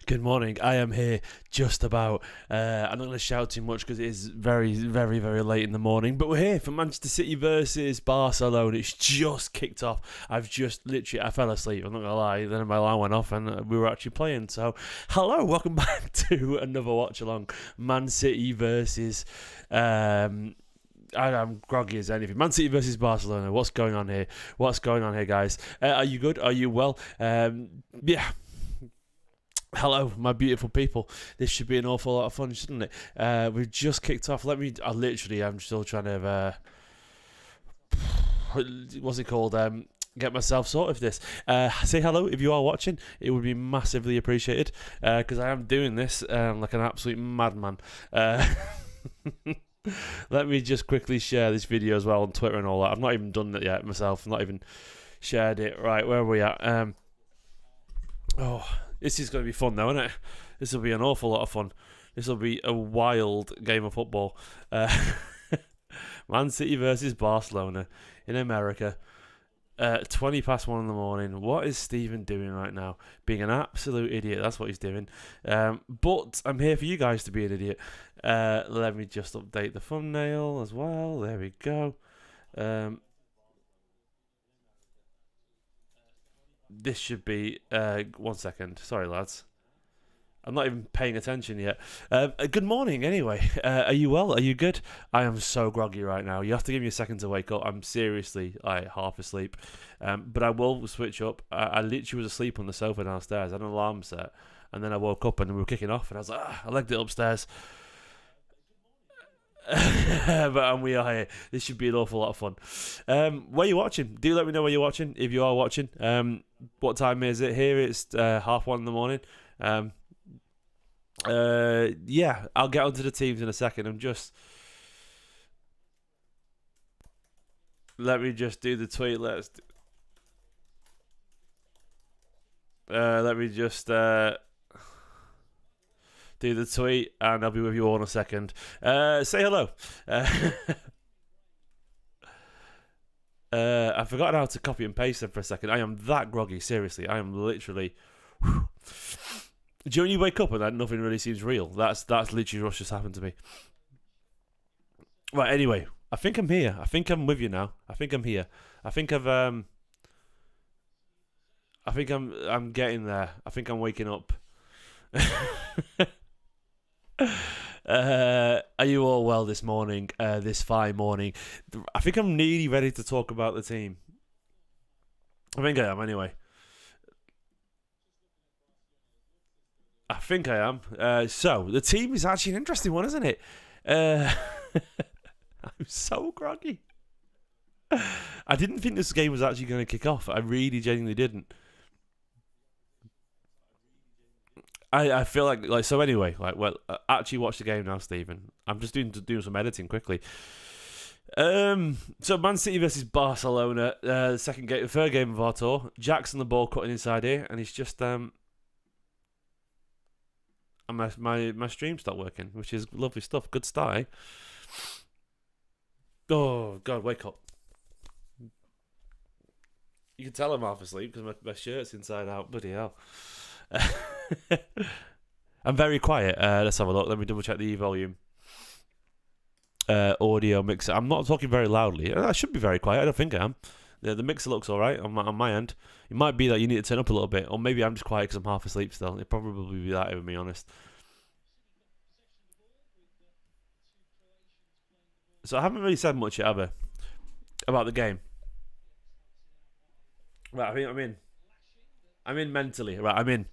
Good morning. I am here just about. I'm not going to shout too much because it is very, very, very late in the morning. But we're here for Manchester City versus Barcelona. It's just kicked off. I fell asleep. I'm not going to lie. Then my alarm went off and we were actually playing. So, hello, welcome back to another Watchalong. Man City versus. I'm groggy as anything. Man City versus Barcelona. What's going on here? Guys? Are you good? Are you well? Yeah. Hello, my beautiful people. This should be an awful lot of fun, shouldn't it? We've I'm still trying to, what's it called? Get myself sorted for this. Say hello if you are watching. It would be massively appreciated, because I am doing this like an absolute madman. Let me just quickly share this video as well on Twitter and all that. I've not even done it yet myself. I've not even shared it. Right, where are we at? This is going to be fun though, isn't it? This will be an awful lot of fun. This will be a wild game of football. Man City versus Barcelona in America. 20 past 1 in the morning. What is Stephen doing right now? Being an absolute idiot. That's what he's doing. But I'm here for you guys to be an idiot. Let me just update the thumbnail as well. There we go. This should be 1 second. Sorry, lads. I'm not even paying attention yet. Good morning, anyway. Are you well? Are you good? I am so groggy right now. You have to give me a second to wake up. I'm seriously half asleep. But I will switch up. I literally was asleep on the sofa downstairs. I had an alarm set. And then I woke up and we were kicking off. And I was like, I legged it upstairs. But we are here. This should be an awful lot of fun. Where are you watching? Do let me know where you're watching, if you are watching. What time is it here? It's 1:30 in the morning. Yeah, I'll get onto the teams in a second. Let me just do the tweet. Let me just do the tweet, and I'll be with you all in a second. Say hello. I've forgotten how to copy and paste them for a second. I am that groggy, seriously. I am literally... Whew. Do you know when you wake up and that nothing really seems real? That's literally what's just happened to me. Right, anyway. I think I'm here. I think I'm with you now. I think I'm here. I think I'm getting there. I think I'm waking up. Are you all well this morning? This fine morning. I think I'm nearly ready to talk about the team. I think I am anyway. I think I am. So the team is actually an interesting one, isn't it? I'm so groggy. I didn't think this game was actually going to kick off. I really genuinely didn't. I feel like so anyway, actually watch the game now, Stephen. I'm just doing some editing quickly. So Man City versus Barcelona, third game of our tour. Jack's on the ball cutting inside here, and he's just my stream stopped working, which is lovely stuff. Good start, eh? Oh God, wake up. You can tell I'm half asleep because my shirt's inside out. Bloody hell. I'm very quiet. Let's have a look. Let me double check the volume. Audio mixer. I'm not talking very loudly. I should be very quiet. I don't think I am. The mixer looks alright on my end. It might be that you need to turn up a little bit, or maybe I'm just quiet because I'm half asleep still. It'd probably be that, if I'm being honest. So I haven't really said much yet, have I, about the game? Right, I think I'm in mentally. Right, I'm in.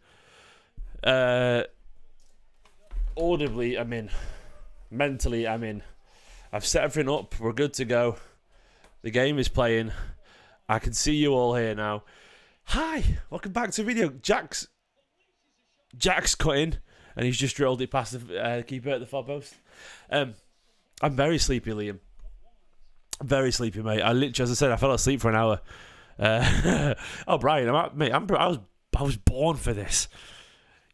Audibly, I'm in. Mentally, I'm in. I've set everything up. We're good to go. The game is playing. I can see you all here now. Hi, welcome back to the video. Jack's cutting, and he's just drilled it past the keeper at the far post. I'm very sleepy, Liam. Very sleepy, mate. I literally, as I said, I fell asleep for an hour. Oh, Brian, I was born for this.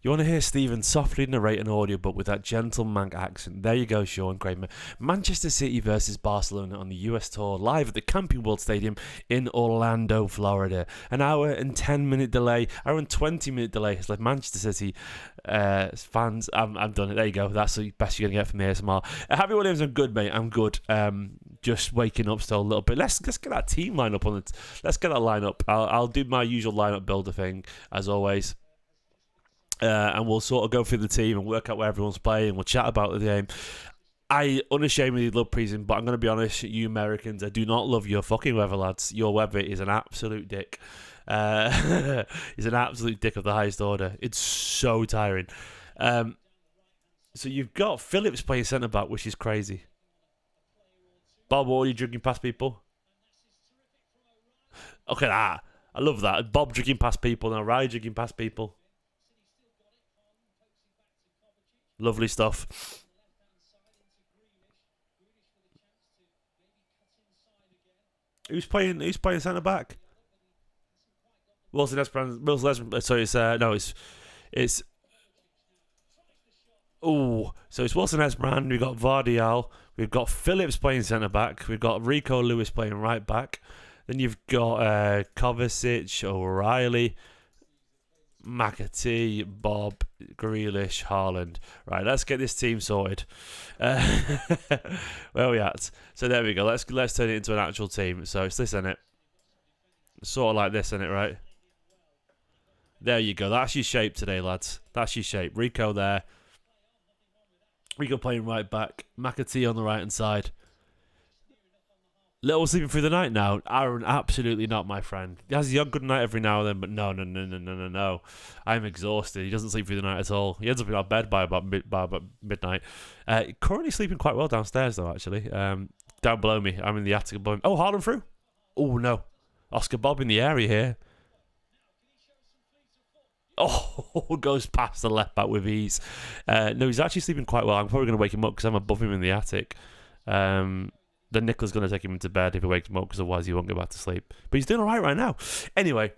You want to hear Stephen softly narrate an audiobook with that gentle Manc accent? There you go, Sean Kramer. Manchester City versus Barcelona on the US tour, live at the Camping World Stadium in Orlando, Florida. An hour and 10-minute delay, hour and 20-minute delay has left Manchester City fans. I'm done. There you go. That's the best you're gonna get from the ASMR. Happy Williams, I'm good, mate. I'm good. Just waking up still a little bit. Let's get that team line up on it. Let's get that lineup. I'll do my usual lineup builder thing as always. And we'll sort of go through the team and work out where everyone's playing. We'll chat about the game. I unashamedly love preseason, but I'm going to be honest, you Americans, I do not love your fucking weather, lads. Your weather is an absolute dick. He's an absolute dick of the highest order. It's so tiring. So you've got Phillips playing centre-back, which is crazy. Bob, what are you drinking past people? Okay, I love that. Bob drinking past people, now Rai drinking past people. Lovely stuff. Who's playing centre back? Wilson Esperanza. Sorry, it's. Oh, so it's Wilson Esperanza. We've got Gvardiol. We've got Phillips playing centre back. We've got Rico Lewis playing right back. Then you've got Kovacic, O'Reilly, McAtee, Bobb, Grealish, Haaland. Right, let's get this team sorted. Where are we at? So there we go. Let's turn it into an actual team. So it's this, isn't it? Sort of like this, isn't it, right? There you go. That's your shape today, lads. That's your shape. Rico there. Rico playing right back. McAtee on the right-hand side. Little sleeping through the night now. Aaron, absolutely not, my friend. He has a good night every now and then, but no. I'm exhausted. He doesn't sleep through the night at all. He ends up in our bed by about midnight. Currently sleeping quite well downstairs, though, actually. Down below me. I'm in the attic above him. Oh, Haaland through. Oh, no. Oscar Bobb in the area here. Oh, goes past the left back with ease. No, he's actually sleeping quite well. I'm probably going to wake him up because I'm above him in the attic. Then Nicola's going to take him into bed if he wakes him up because otherwise he won't go back to sleep. But he's doing all right now. Anyway,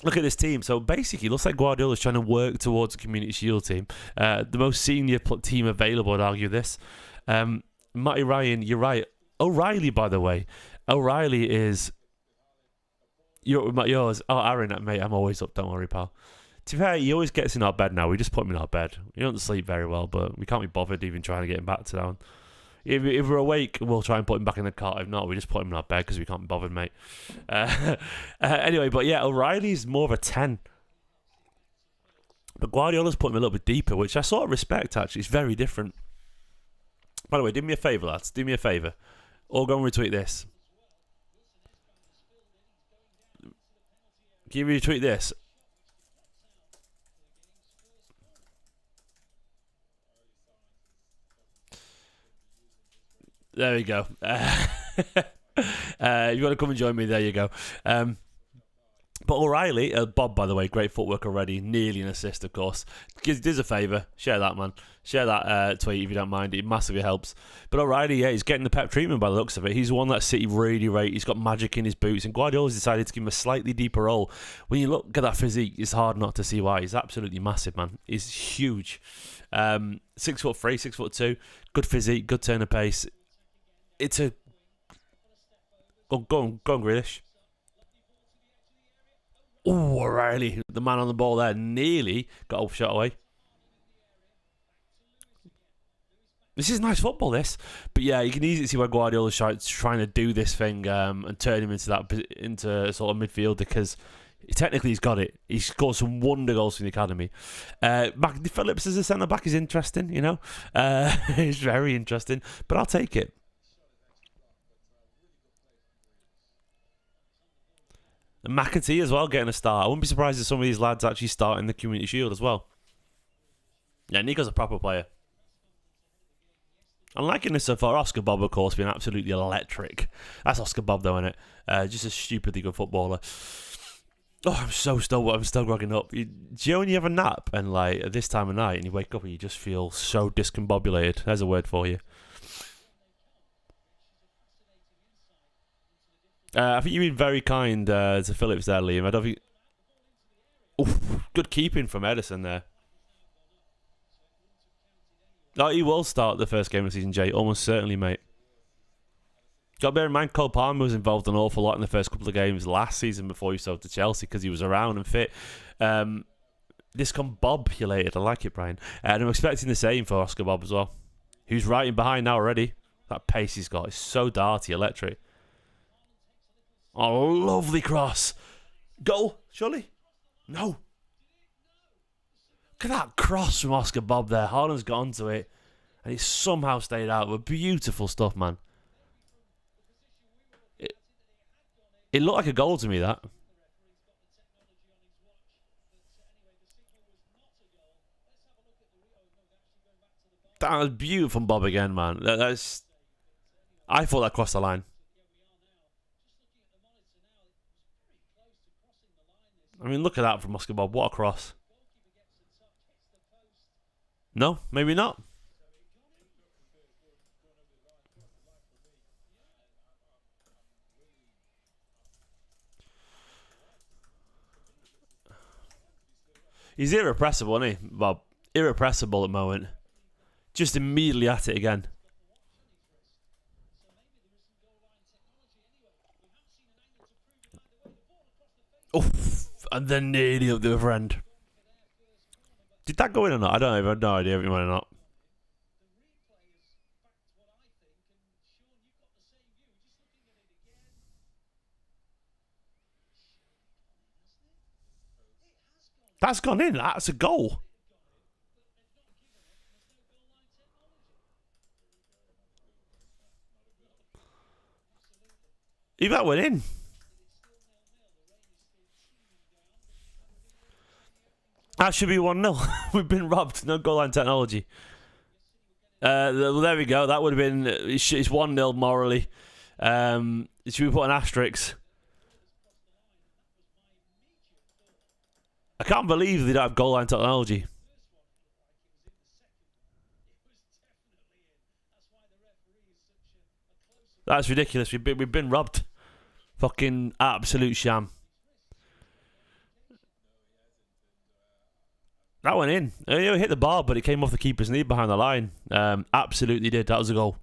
look at this team. So basically, it looks like Guardiola's trying to work towards a Community Shield team. The most senior team available, I'd argue this. Matty Ryan, you're right. O'Reilly, by the way. O'Reilly is... yours. Oh, Aaron, mate, I'm always up. Don't worry, pal. To be fair, he always gets in our bed now. We just put him in our bed. He doesn't sleep very well, but we can't be bothered even trying to get him back to down. If we're awake, we'll try and put him back in the cot. If not, we just put him in our bed because we can't be bothered, mate. Anyway, but yeah, O'Reilly's more of a 10. But Guardiola's put him a little bit deeper, which I sort of respect, actually. It's very different. By the way, do me a favour, lads. Do me a favour. All go and retweet this. Can you retweet this? There we go. If you want to come and join me, there you go. But O'Reilly, Bob, by the way, great footwork already. Nearly an assist, of course. Does us a favour. Share that, man. Share that tweet if you don't mind. It massively helps. But O'Reilly, yeah, he's getting the pep treatment by the looks of it. He's one that City really rate. He's got magic in his boots. And Guardiola's decided to give him a slightly deeper role. When you look at that physique, it's hard not to see why. He's absolutely massive, man. He's huge. 6'3", 6'2". Good physique, good turn of pace. It's a... Go on, Grealish. Oh, O'Reilly, the man on the ball there, nearly got a shot away. This is nice football, this. But yeah, you can easily see why Guardiola's trying to do this thing and turn him into sort of midfielder because technically he's got it. He's scored some wonder goals from the academy. Phillips as a centre back is interesting, you know. It's very interesting, but I'll take it. And McAtee as well getting a start. I wouldn't be surprised if some of these lads actually start in the Community Shield as well. Yeah, Nico's a proper player. I'm liking this so far. Oscar Bobb, of course, being absolutely electric. That's Oscar Bobb, though, isn't it? Just a stupidly good footballer. Oh, I'm still grogging up. Do you know when you have a nap and like at this time of night and you wake up and you just feel so discombobulated? There's a word for you. I think you've been very kind to Phillips there, Liam. I don't think... Oof, good keeping from Edison there. Oh, he will start the first game of the season, Jay. Almost certainly, mate. Got to bear in mind, Cole Palmer was involved an awful lot in the first couple of games last season before he sold to Chelsea because he was around and fit. Discombobulated. I like it, Brian. And I'm expecting the same for Oscar Bobb as well. Who's right in behind now already. That pace he's got is so darty, electric. Oh, lovely cross. Goal, surely? No. Look at that cross from Oscar Bobb there. Haaland's got onto it. And he's somehow stayed out. But beautiful stuff, man. It looked like a goal to me, that. That was beautiful from Bob again, man. That's. I thought that crossed the line. I mean, look at that from Oscar Bobb. What a cross. No, maybe not. He's irrepressible, isn't he, Bob? Irrepressible at the moment. Just immediately at it again. Oof, and then nearly up the other end. Did that go in or not? I have no idea if it went or not. That's gone in. That's a goal. If that went in. That should be 1-0. We've been robbed. No goal line technology. There we go. That would have been... It's 1-0 morally. Should we put an asterisk? I can't believe they don't have goal line technology. That's ridiculous. We've been robbed. Fucking absolute sham. That went in. It hit the bar, but it came off the keeper's knee behind the line. Absolutely did. That was a goal.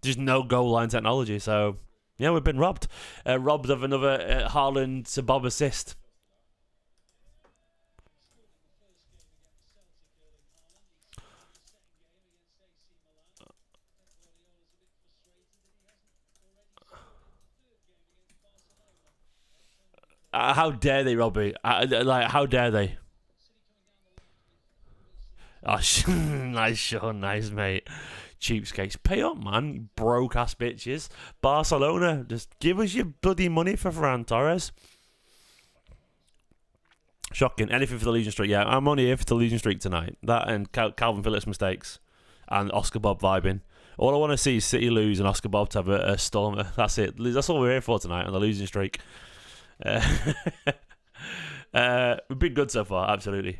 Just no goal line technology. So, yeah, we've been robbed. Robbed of another Haaland to Bob assist. How dare they, Robbie? How dare they? Oh, nice, Sean. Nice, mate. Cheapskates. Pay up, man. You broke-ass bitches. Barcelona, just give us your bloody money for Ferran Torres. Shocking. Anything for the losing streak. Yeah, I'm only here for the losing streak tonight. That and Calvin Phillips' mistakes. And Oscar Bobb vibing. All I want to see is City lose and Oscar Bobb to have a storm. That's it. That's all we're here for tonight on the losing streak. We've been good so far, absolutely.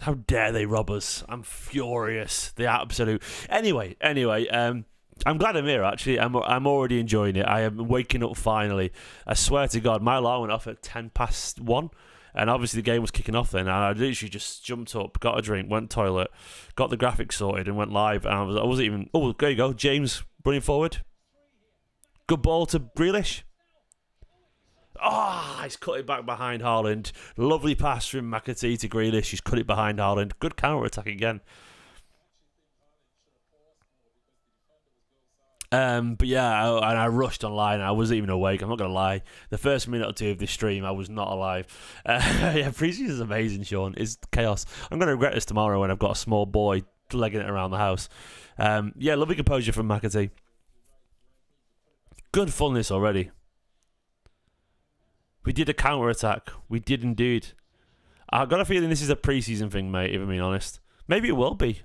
How dare they rob us? I'm furious. The absolute. Anyway. I'm glad I'm here. Actually, I'm already enjoying it. I am waking up finally. I swear to God, my alarm went off at 1:10, and obviously the game was kicking off then. And I literally just jumped up, got a drink, went toilet, got the graphics sorted, and went live. And I wasn't even. Oh, there you go, James running forward. Good ball to Grealish. Oh, he's cut it back behind Haaland. Lovely pass from McAtee to Grealish. He's cut it behind Haaland. Good counter-attack again. But yeah, I rushed online. I wasn't even awake. I'm not going to lie. The first minute or two of this stream, I was not alive. Yeah, preseason is amazing, Sean. It's chaos. I'm going to regret this tomorrow when I've got a small boy legging it around the house. Yeah, lovely composure from McAtee. Good fullness already. We did a counter-attack. We did indeed. I've got a feeling this is a preseason thing, mate, if I'm being honest. Maybe it will be.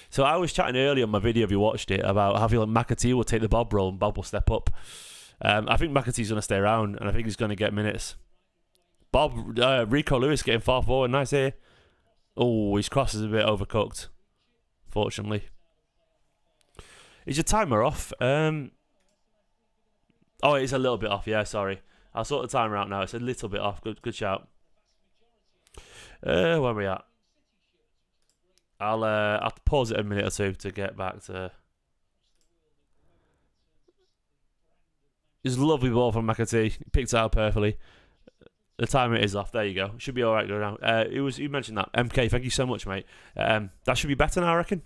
So I was chatting earlier on my video, if you watched it, about how I feel like McAtee will take the Bob role and Bob will step up. I think McAtee's going to stay around, and I think he's going to get minutes. Bob, Rico Lewis getting far forward. Nice here. Oh, his cross is a bit overcooked, fortunately. Is your timer off? Oh, it's a little bit off. Yeah, sorry. I'll sort the timer out now. It's a little bit off. Good shout. Where are we at? I'll pause it a minute or two to get back to. It's a lovely ball from McAtee. Picked it out perfectly. The timer is off. There you go. Should be all right. Go down. You mentioned that. MK, thank you so much, mate. That should be better now, I reckon.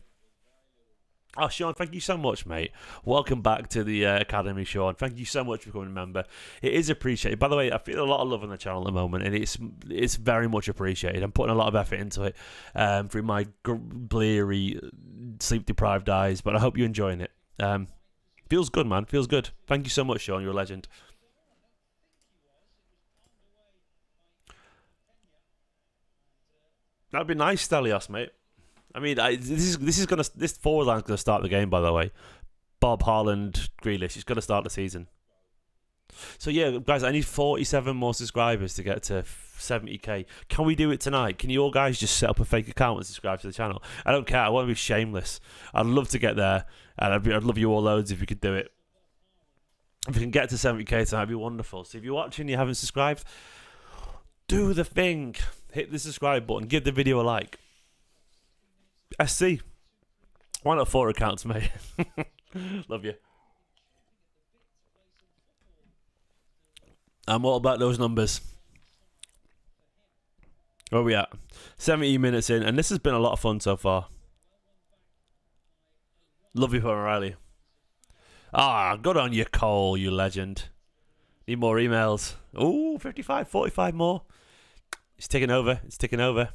Oh, Sean, thank you so much, mate. Welcome back to the Academy, Sean. Thank you so much for becoming a member. It is appreciated. By the way, I feel a lot of love on the channel at the moment, and it's very much appreciated. I'm putting a lot of effort into it through my bleary, sleep-deprived eyes, but I hope you're enjoying it. Feels good, man. Feels good. Thank you so much, Sean. You're a legend. That'd be nice, Stelios, mate. I mean, this forward line's gonna start the game. By the way, Bobb, Haaland, Grealish. It's gonna start the season. So yeah, guys, I need 47 more subscribers to get to 70k. Can we do it tonight? Can you all guys just set up a fake account and subscribe to the channel? I don't care. I want to be shameless. I'd love to get there, and I'd love you all loads if you could do it. If we can get to 70k tonight, that'd be wonderful. So if you're watching and you haven't subscribed, do the thing. Hit the subscribe button. Give the video a like. SC. Why not 4 accounts, mate? Love you. I'm all about those numbers. Where are we at? 70 minutes in, and this has been a lot of fun so far. Love you, O'Reilly. Good on you, Cole, you legend. Need more emails. Ooh, 55, 45 more. It's ticking over. It's ticking over.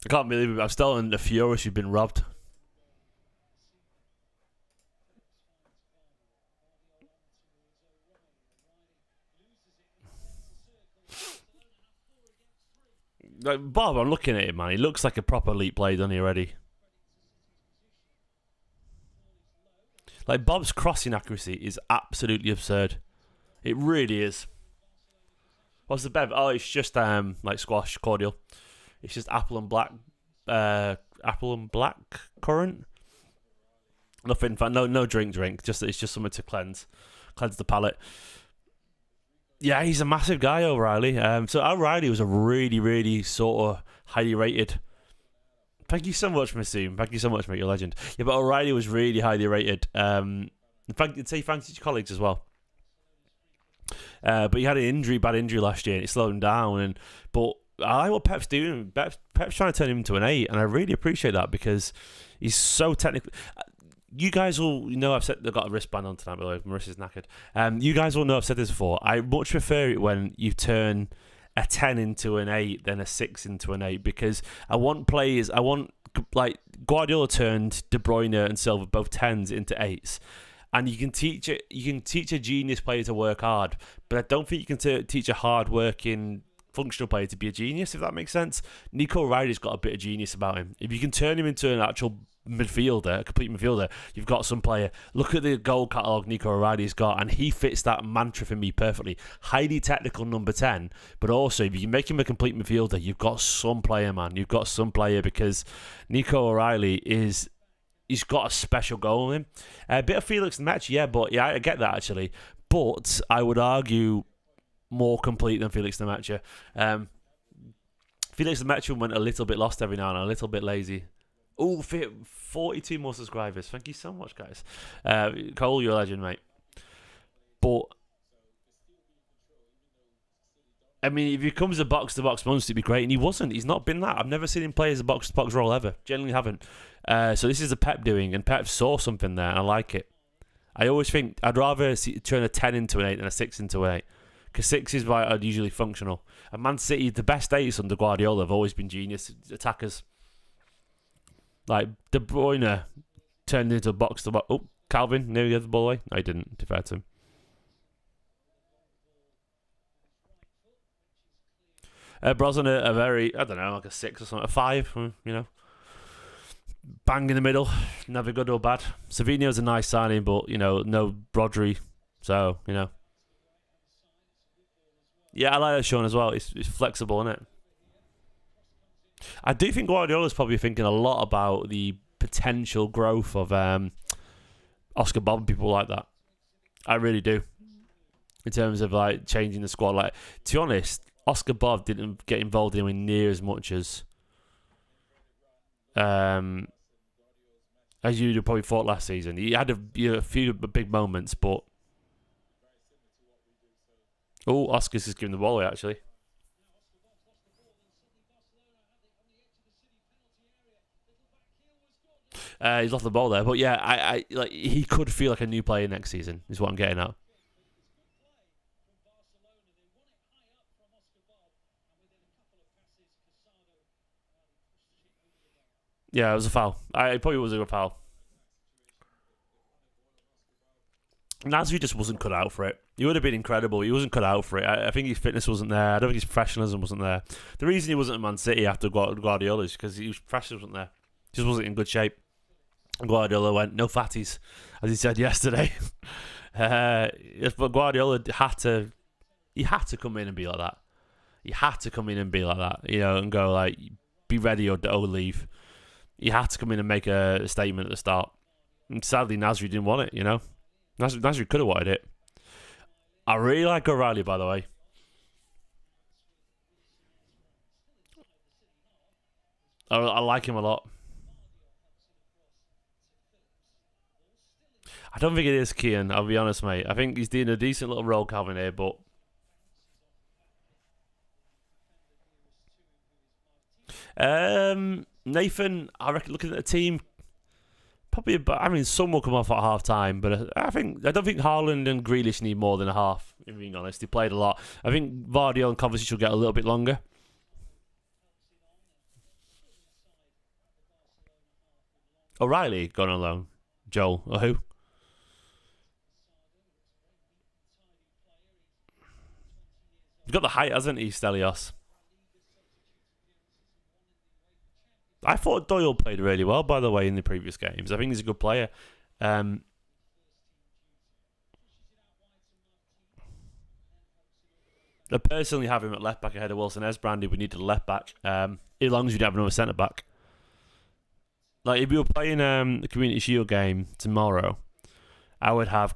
I can't believe it. I'm still in the furious you've been robbed. Like, Bob, I'm looking at him, man. He looks like a proper elite player, doesn't he, already? Like, Bob's crossing accuracy is absolutely absurd. It really is. What's the bev? Oh, it's just like squash cordial. It's just apple and black currant. Nothing. No drink. Just it's just something to cleanse the palate. Yeah, he's a massive guy, O'Reilly. So O'Reilly was a really, really sort of highly rated. Thank you so much, Massoum. Thank you so much, mate. You're a legend. Yeah, but O'Reilly was really highly rated. In fact, I'd say thanks to your colleagues as well. But he had an bad injury last year, and it slowed him down. But I like what Pep's doing. Pep's trying to turn him into an 8, and I really appreciate that because he's so technical. You guys will know I've said they've got a wristband on tonight, by the way. Marissa's knackered. You guys will know I've said this before. I much prefer it when you turn a 10 into an 8 than a 6 into an 8 because I want like Guardiola turned De Bruyne and Silva both 10s into 8s. And you can teach a genius player to work hard, but I don't think you can teach a hard-working functional player to be a genius, if that makes sense. Nico O'Reilly's got a bit of genius about him. If you can turn him into an actual midfielder, a complete midfielder, you've got some player. Look at the goal catalogue Nico O'Reilly's got, and he fits that mantra for me perfectly. Highly technical number 10, but also if you can make him a complete midfielder, you've got some player, man. You've got some player because Nico O'Reilly he's got a special goal in him. A bit of Felix Match, yeah, I get that actually. But I would argue more complete than Felix Nemacha. Felix Nemacha went a little bit lost every now and then, a little bit lazy. Oh, 42 more subscribers. Thank you so much, guys. Cole, you're a legend, mate. But I mean, if he becomes a box-to-box monster, it'd be great. And he wasn't. He's not been that. I've never seen him play as a box-to-box role ever. Generally haven't. So this is a Pep doing, and Pep saw something there, and I like it. I always think I'd rather turn a 10 into an 8 than a 6 into an 8. Because 6s are usually functional. And Man City, the best 8s under Guardiola have always been genius attackers. Like De Bruyne turned into a box-to-box. Oh, Calvin, nearly gave the ball away. No, he didn't, to be fair to him. Brosnan a very, I don't know, like a 6 or something, a 5, you know. Bang in the middle, never good or bad. Savinho's a nice signing, but, you know, no Rodri, so, you know. Yeah, I like that Sean as well. It's flexible, isn't it? I do think Guardiola's probably thinking a lot about the potential growth of Oscar Bobb and people like that. I really do. In terms of like changing the squad, like to be honest, Oscar Bobb didn't get involved anywhere near as much as you'd probably thought last season. He had a few big moments, but Oscar's just giving the ball away actually. He's lost the ball there, but yeah, I like he could feel like a new player next season. Is what I'm getting at. Yeah, it was a foul. It probably was a foul. Nasri just wasn't cut out for it. He would have been incredible. He wasn't cut out for it. I think his fitness wasn't there. I don't think his professionalism wasn't there. The reason he wasn't at Man City after Guardiola is because his professionalism wasn't there. He just wasn't in good shape. Guardiola went, no fatties, as he said yesterday. But Guardiola had to come in and be like that. He had to come in and be like that, and go like, be ready or leave. He had to come in and make a statement at the start. And sadly, Nasri didn't want it, Nasri could have wanted it. I really like O'Reilly, by the way. I like him a lot. I don't think it is Keane, I'll be honest, mate. I think he's doing a decent little role, Calvin, here, but Nathan, I reckon, looking at the team, probably about, some will come off at half time, but I don't think Haaland and Grealish need more than a half, if I'm being honest. They played a lot. I think Gvardiol and Kovacic will get a little bit longer. O'Reilly gone on loan. Joel, or who? He's got the height, hasn't he, Stelios? I thought Doyle played really well, by the way, in the previous games. I think he's a good player. I personally have him at left back ahead of Wilson Esbrandi. We need a left back. As long as we don't have another centre back. Like if we were playing the Community Shield game tomorrow, I would have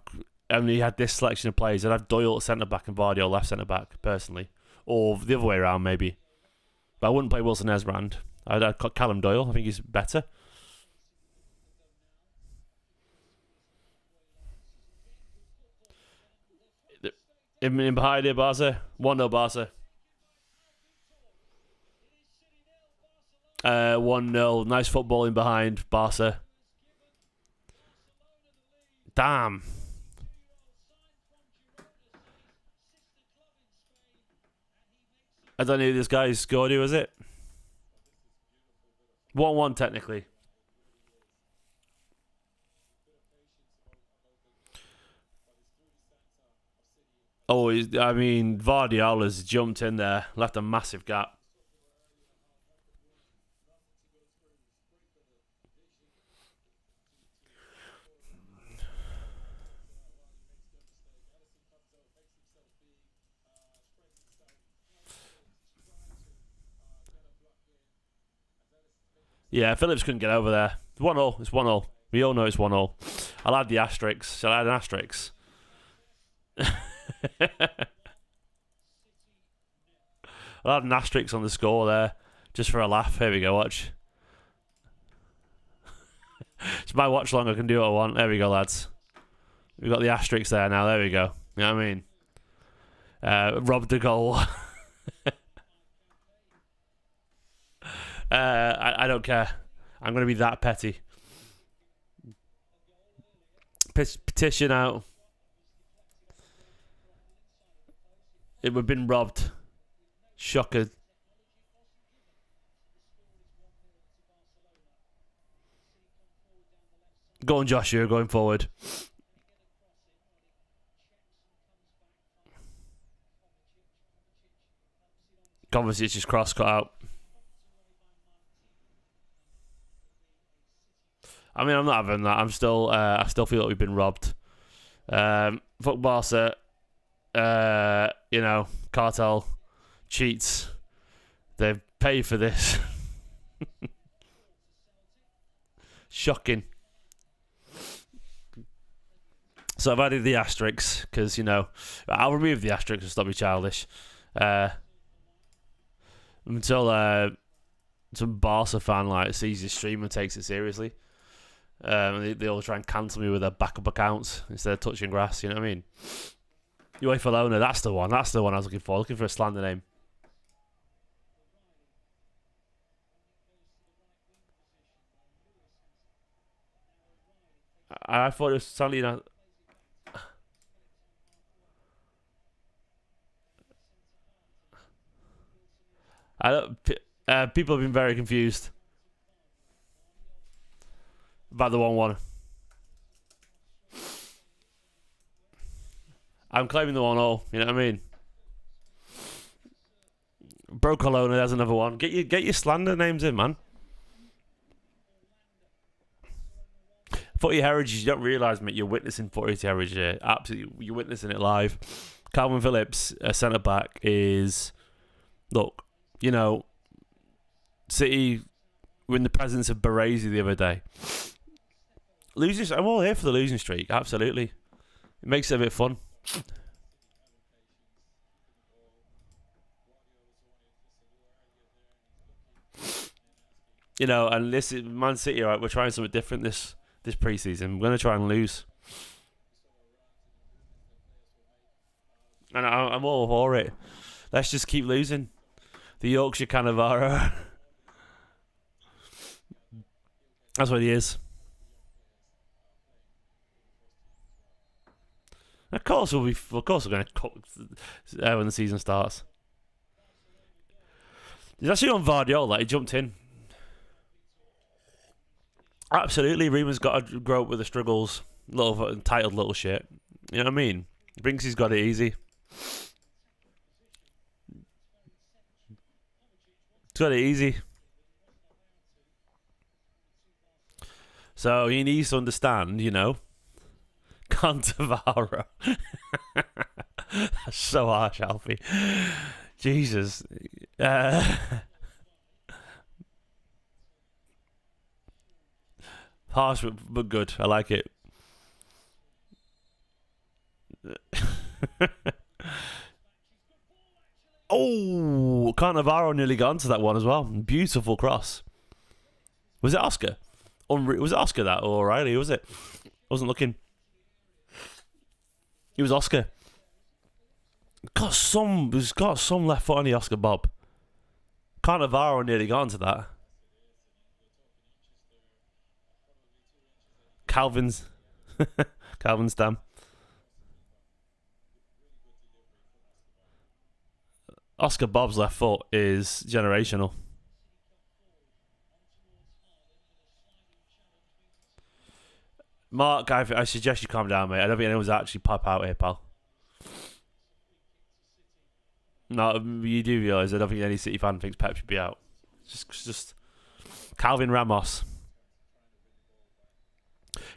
only had this selection of players. I'd have Doyle at centre back and Gvardiol left centre back, personally, or the other way around maybe. But I wouldn't play Wilson Esbrand. I'd Callum Doyle. I think he's better. In behind here, Barca. 1-0 Barca. 1-0. Nice footballing behind Barca. Damn. I don't know who this guy scored. Who was it? 1-1 technically. Gvardiol has jumped in there, left a massive gap. Yeah, Phillips couldn't get over there. 1-0. It's 1-0. We all know it's 1-0. I'll add the asterisks. Shall I add an asterisk? I'll add an asterisk on the score there, just for a laugh. Here we go, watch. It's my watch long, I can do what I want. There we go, lads. We've got the asterisk there now, there we go. You know what I mean? Robbed a goal. I don't care. I'm going to be that petty. Petition out. We've been robbed. Shocker. Go on, Josh, you're going forward. Kovacic's cross cut out. I'm not having that. I still feel like we've been robbed. Fuck Barca. Cartel cheats. They've paid for this. Shocking. So I've added the asterisks because, you know, I'll remove the asterisks to stop me childish. Until some Barca fan like sees this stream and takes it seriously. They all try and cancel me with their backup accounts instead of touching grass, you know what I mean? Watchalong, that's the one. That's the one I was looking for. Looking for a slander name. I thought it was suddenly not. People have been very confused about the 1-1. I'm claiming the 1-0. You know what I mean? Barcelona, there's another one. Get your slander names in, man. Footy heritage, you don't realise, mate, you're witnessing footy heritage here. Absolutely, you're witnessing it live. Calvin Phillips, a centre back, is, look, you know, City were in the presence of Baresi the other day. I'm all here for the losing streak, absolutely. It makes it a bit fun. You know, and this is Man City, right? We're trying something different this pre-season. We're going to try and lose. And I'm all for it. Let's just keep losing. The Yorkshire Cannavaro. That's what he is. Of course we're going to cook when the season starts. He's actually on Gvardiol, like he jumped in. Absolutely, Reema's got to grow up with the struggles. Little entitled little shit. You know what I mean? Brinksy's got it easy. He's got it easy. So he needs to understand, you know. Cantavaro. That's so harsh, Alfie. Jesus. Harsh, but good. I like it. Oh, Cannavaro nearly got onto that one as well. Beautiful cross. Was it Oscar? Was it Oscar that or O'Reilly? Was it? I wasn't looking. It was Oscar. Got some left foot on the Oscar Bob. Cannavaro nearly got onto that. Calvin's Stam. Oscar Bob's left foot is generational. Mark, I suggest you calm down, mate. I don't think anyone's actually pop out here, pal. No, you do realise I don't think any City fan thinks Pep should be out. Just Calvin Ramos.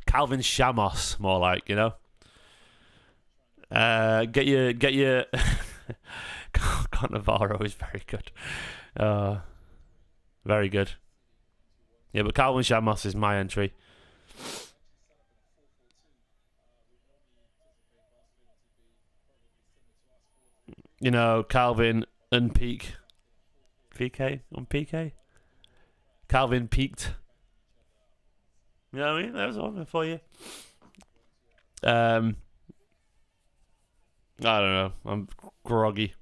Calvin Shamos, more like, you know. Get your Cannavaro is very good. Very good. Yeah, but Calvin Shamos is my entry. You know, Calvin and Peak. PK on PK? Calvin peaked. You know what I mean? That was one for you. I don't know. I'm groggy.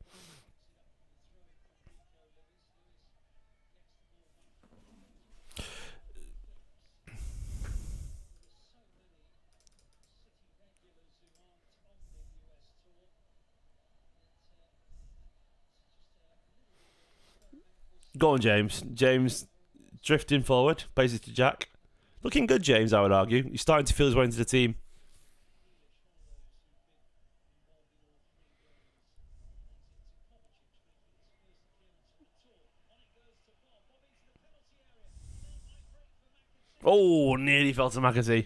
Go on, James. James drifting forward, passes to Jack. Looking good, James, I would argue. He's starting to feel his way into the team. Oh, nearly fell to McAtee.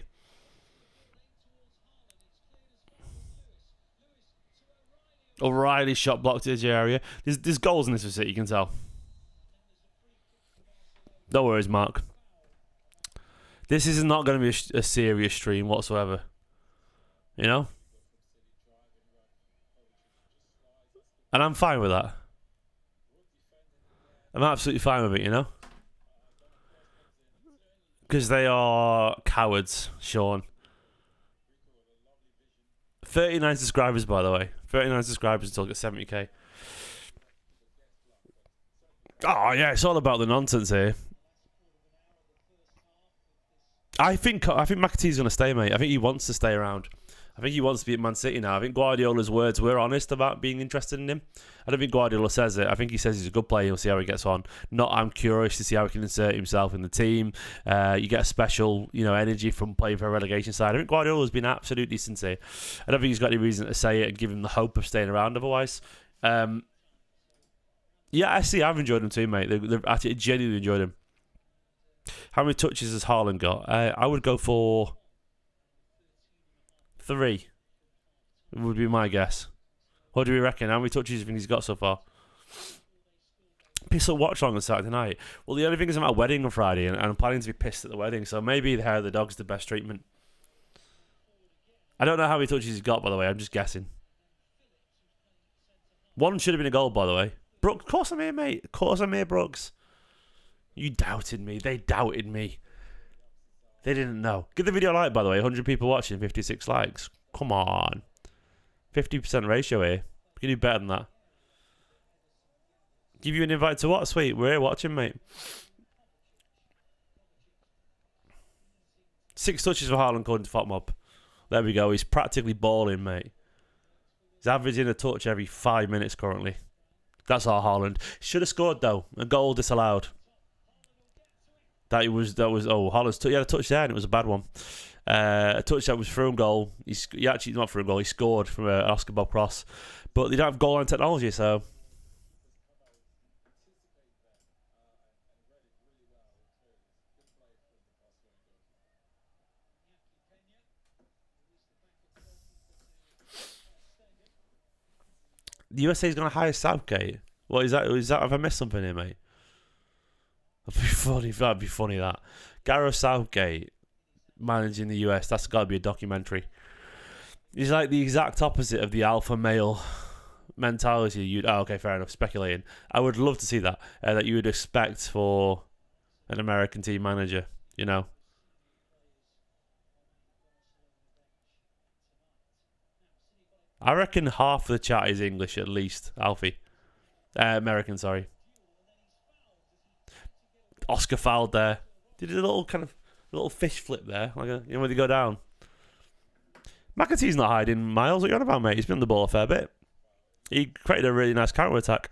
O'Reilly's shot blocked to the area. There's goals in this for City, you can tell. No worries, Mark. This is not going to be a serious stream whatsoever. You know? And I'm fine with that. I'm absolutely fine with it, you know? Because they are cowards, Sean. 39 subscribers, by the way. 39 subscribers until I get 70k. Oh, yeah, it's all about the nonsense here. I think McAtee's going to stay, mate. I think he wants to stay around. I think he wants to be at Man City now. I think Guardiola's words were honest about being interested in him. I don't think Guardiola says it. I think he says he's a good player. We'll see how he gets on. Not, I'm curious to see how he can insert himself in the team. You get a special, energy from playing for a relegation side. I think Guardiola's been absolutely sincere. I don't think he's got any reason to say it and give him the hope of staying around otherwise. Yeah, I see. I've enjoyed him too, mate. They've actually genuinely enjoyed him. How many touches has Haaland got? I would go for 3. Would be my guess. What do we reckon? How many touches do you think he's got so far? Piss at Watchalong on Saturday night. Well, the only thing is I'm at a wedding on Friday, and I'm planning to be pissed at the wedding, so maybe the hair of the dog's the best treatment. I don't know how many touches he's got, by the way. I'm just guessing. 1 should have been a goal, by the way. Brooks, of course I'm here, mate. Of course I'm here, Brooks. You doubted me. They doubted me. They didn't know. Give the video a like, by the way. 100 people watching, 56 likes. Come on. 50% ratio here. We can do better than that. Give you an invite to what? Sweet. We're here watching, mate. 6 touches for Haaland according to FotMob. There we go. He's practically balling, mate. He's averaging a touch every 5 minutes currently. That's our Haaland. Should have scored, though. A goal disallowed. Haaland's he had a touch there and it was a bad one. A touch that was through goal. He actually not through goal. He scored from an Oscar Bob cross, but they don't have goal line technology, so. The USA's going to hire Southgate. What is that? Have I missed something here, mate? That'd be funny, that. Gareth Southgate managing the US. That's got to be a documentary. He's like the exact opposite of the alpha male mentality. Okay, fair enough. Speculating. I would love to see that. That you would expect for an American team manager, I reckon half the chat is English at least, Alfie. American, sorry. Oscar fouled there. Did a little fish flip there, like when they go down. McAtee's not hiding, Miles. What are you on about, mate? He's been on the ball a fair bit. He created a really nice counter attack.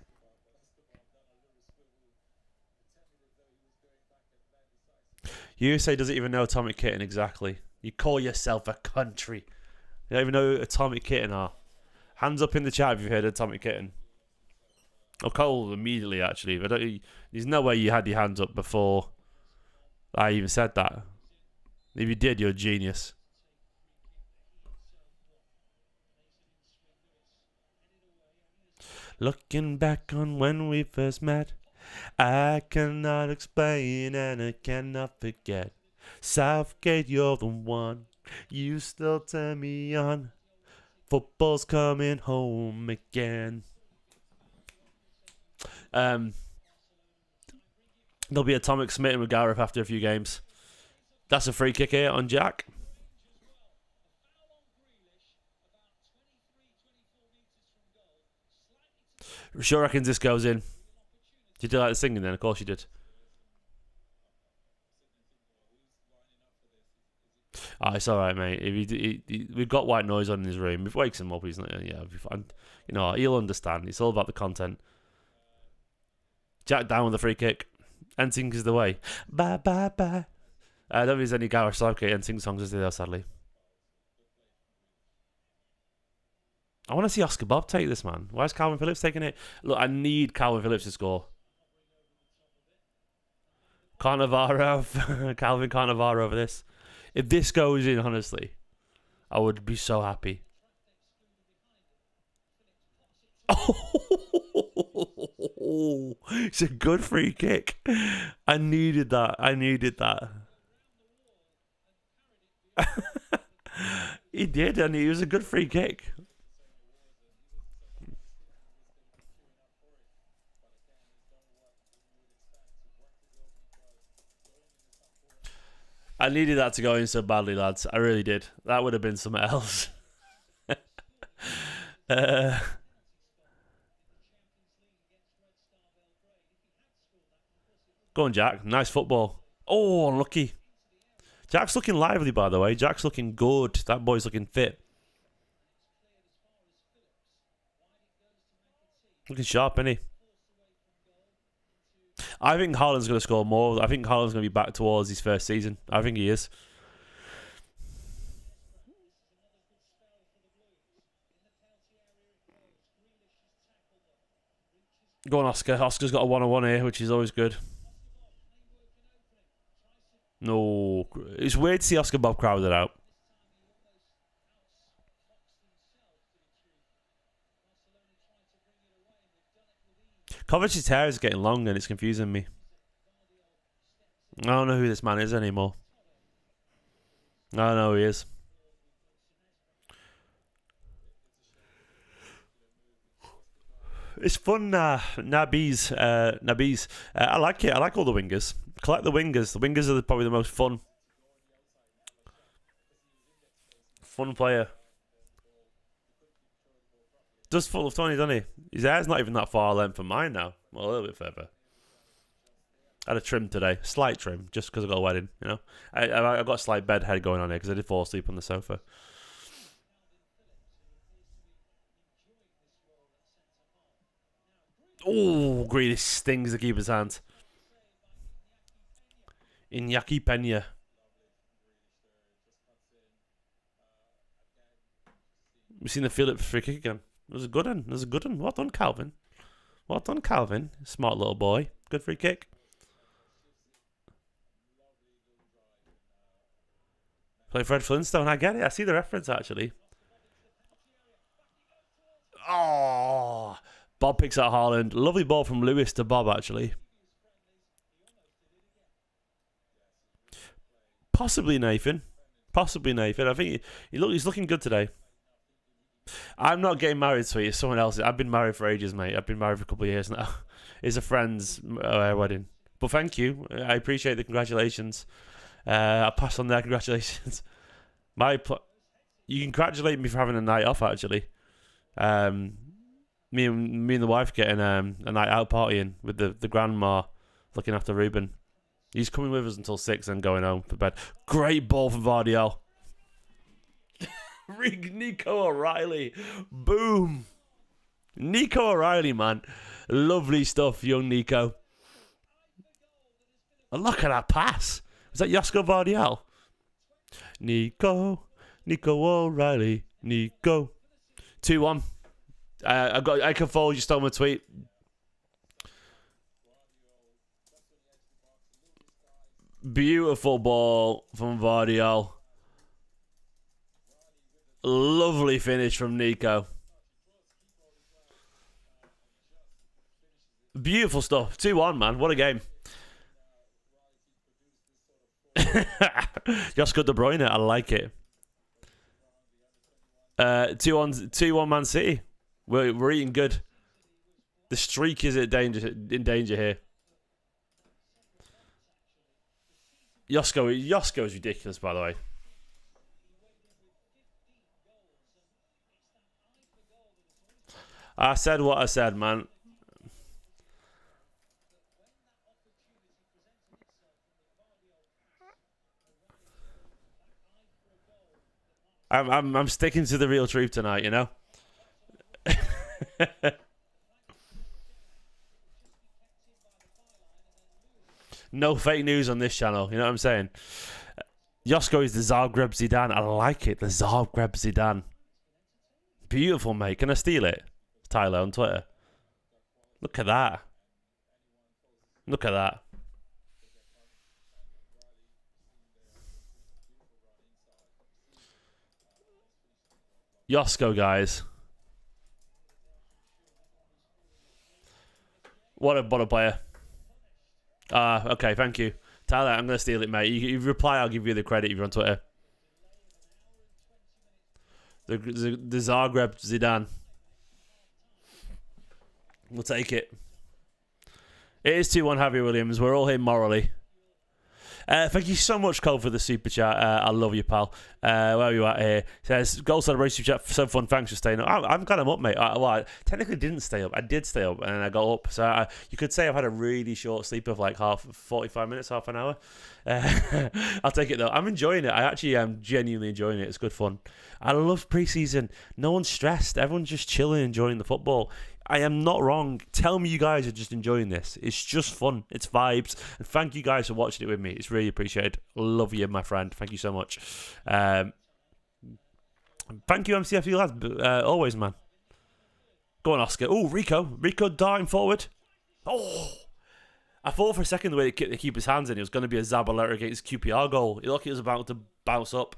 USA doesn't even know Atomic Kitten exactly. You call yourself a country. You don't even know who Atomic Kitten are. Hands up in the chat if you've heard of Atomic Kitten. I'll call immediately, actually. But there's no way you had your hands up before I even said that. If you did, you're a genius. Looking back on when we first met, I cannot explain and I cannot forget. Southgate, you're the one. You still turn me on. Football's coming home again. There'll be Atomic smitten with Gareth after a few games. That's a free kick here on Jack. Sure reckons this goes in. Did you like the singing then? Of course you did. It's all right, mate. We've got white noise on in his room. If it wakes him up, he's not. Yeah, it'll be fine. He'll understand. It's all about the content. Jack down with the free kick. NSYNC is the way. Bye, bye, bye. I don't think there's any Gareth Southgate NSYNC songs, is there, sadly. I want to see Oscar Bob take this, man. Why is Calvin Phillips taking it? Look, I need Calvin Phillips to score. Cannavaro. Calvin Cannavaro over this. If this goes in, honestly, I would be so happy. Oh, it's a good free kick. I needed that. He did, and it was a good free kick. I needed that to go in so badly, lads. I really did. That would have been something else. uh, Go on, Jack. Nice football. Oh, unlucky. Jack's looking lively, by the way. Jack's looking good. That boy's looking fit. Looking sharp, isn't he? I think Haaland's going to score more. I think Haaland's going to be back towards his first season. I think he is. Go on, Oscar. Oscar's got a 1-on-1 here, which is always good. No. It's weird to see Oscar Bob crowded out. Kovacic's hair is getting long and it's confusing me. I don't know who this man is anymore. I don't know who he is. It's fun, Nabiz. I like it. I like all the wingers. Collect the wingers. The wingers are probably the most fun player. Does full of Tony, doesn't he? His hair's not even that far length from mine now. Well, a little bit further. I had a trim today. Slight trim, just because I got a wedding, you know. I got a slight bed head going on here because I did fall asleep on the sofa. Oh, Grealish stings the keeper's hand. Iñaki Peña. We've seen the Philip free kick again. It was a good one. It was a good one. Well done, Calvin. Well done, Calvin. Smart little boy. Good free kick. Play Fred Flintstone. I get it. I see the reference, actually. Oh, Bob picks out Haaland. Lovely ball from Lewis to Bob, actually. Possibly Nathan. Possibly Nathan. I think he's looking good today. I'm not getting married, sweet. It's someone else. I've been married for ages, mate. I've been married for a couple of years now. It's a friend's wedding. But thank you. I appreciate the congratulations. I'll pass on their congratulations. You congratulate me for having a night off, actually. Me and the wife getting a night out partying with the grandma looking after Ruben. He's coming with us until 6 and going home for bed. Great ball from Gvardiol. Nico O'Reilly. Boom. Nico O'Reilly, man. Lovely stuff, young Nico. And look at that pass. Was that Josko Gvardiol? Nico O'Reilly. Nico. 2-1. I can follow you stole my tweet. Beautiful ball from Gvardiol. Lovely finish from Nico. Beautiful stuff. 2-1, man. What a game. Josko De Bruyne. I like it. 2-1 Man City. We're eating good. The streak is in danger here. Josko is ridiculous, by the way. I said what I said, man. I'm sticking to the real truth tonight, you know. No fake news on this channel, you know what I'm saying? Josko is the Zagreb Zidane. I like it, the Zagreb Zidane. Beautiful, mate. Can I steal it? Tyler on Twitter. Look at that. Look at that. Josko, guys. What a player. Okay, thank you. Tyler, I'm going to steal it, mate. You reply, I'll give you the credit if you're on Twitter. The Zagreb Zidane. We'll take it. It is 2-1 Javier Williams. We're all here morally. Thank you so much, Cole, for the super chat. I love you, pal. Where are you at here? It says, goal celebration super chat. So fun. Thanks for staying up. I'm glad I'm up, mate. I technically didn't stay up. I did stay up and I got up. So you could say I've had a really short sleep of like 45 minutes, half an hour. I'll take it, though. I'm enjoying it. I actually am genuinely enjoying it. It's good fun. I love pre-season. No one's stressed. Everyone's just chilling, enjoying the football. I am not wrong. Tell me you guys are just enjoying this. It's just fun. It's vibes. And thank you guys for watching it with me. It's really appreciated. Love you, my friend. Thank you so much. Thank you, MCFU lads. Always, man. Go on, Oscar. Oh, Rico. Rico darting forward. Oh. I thought for a second the way they keep his hands in, it was going to be a Zabaleta against QPR goal. It looked like it was about to bounce up.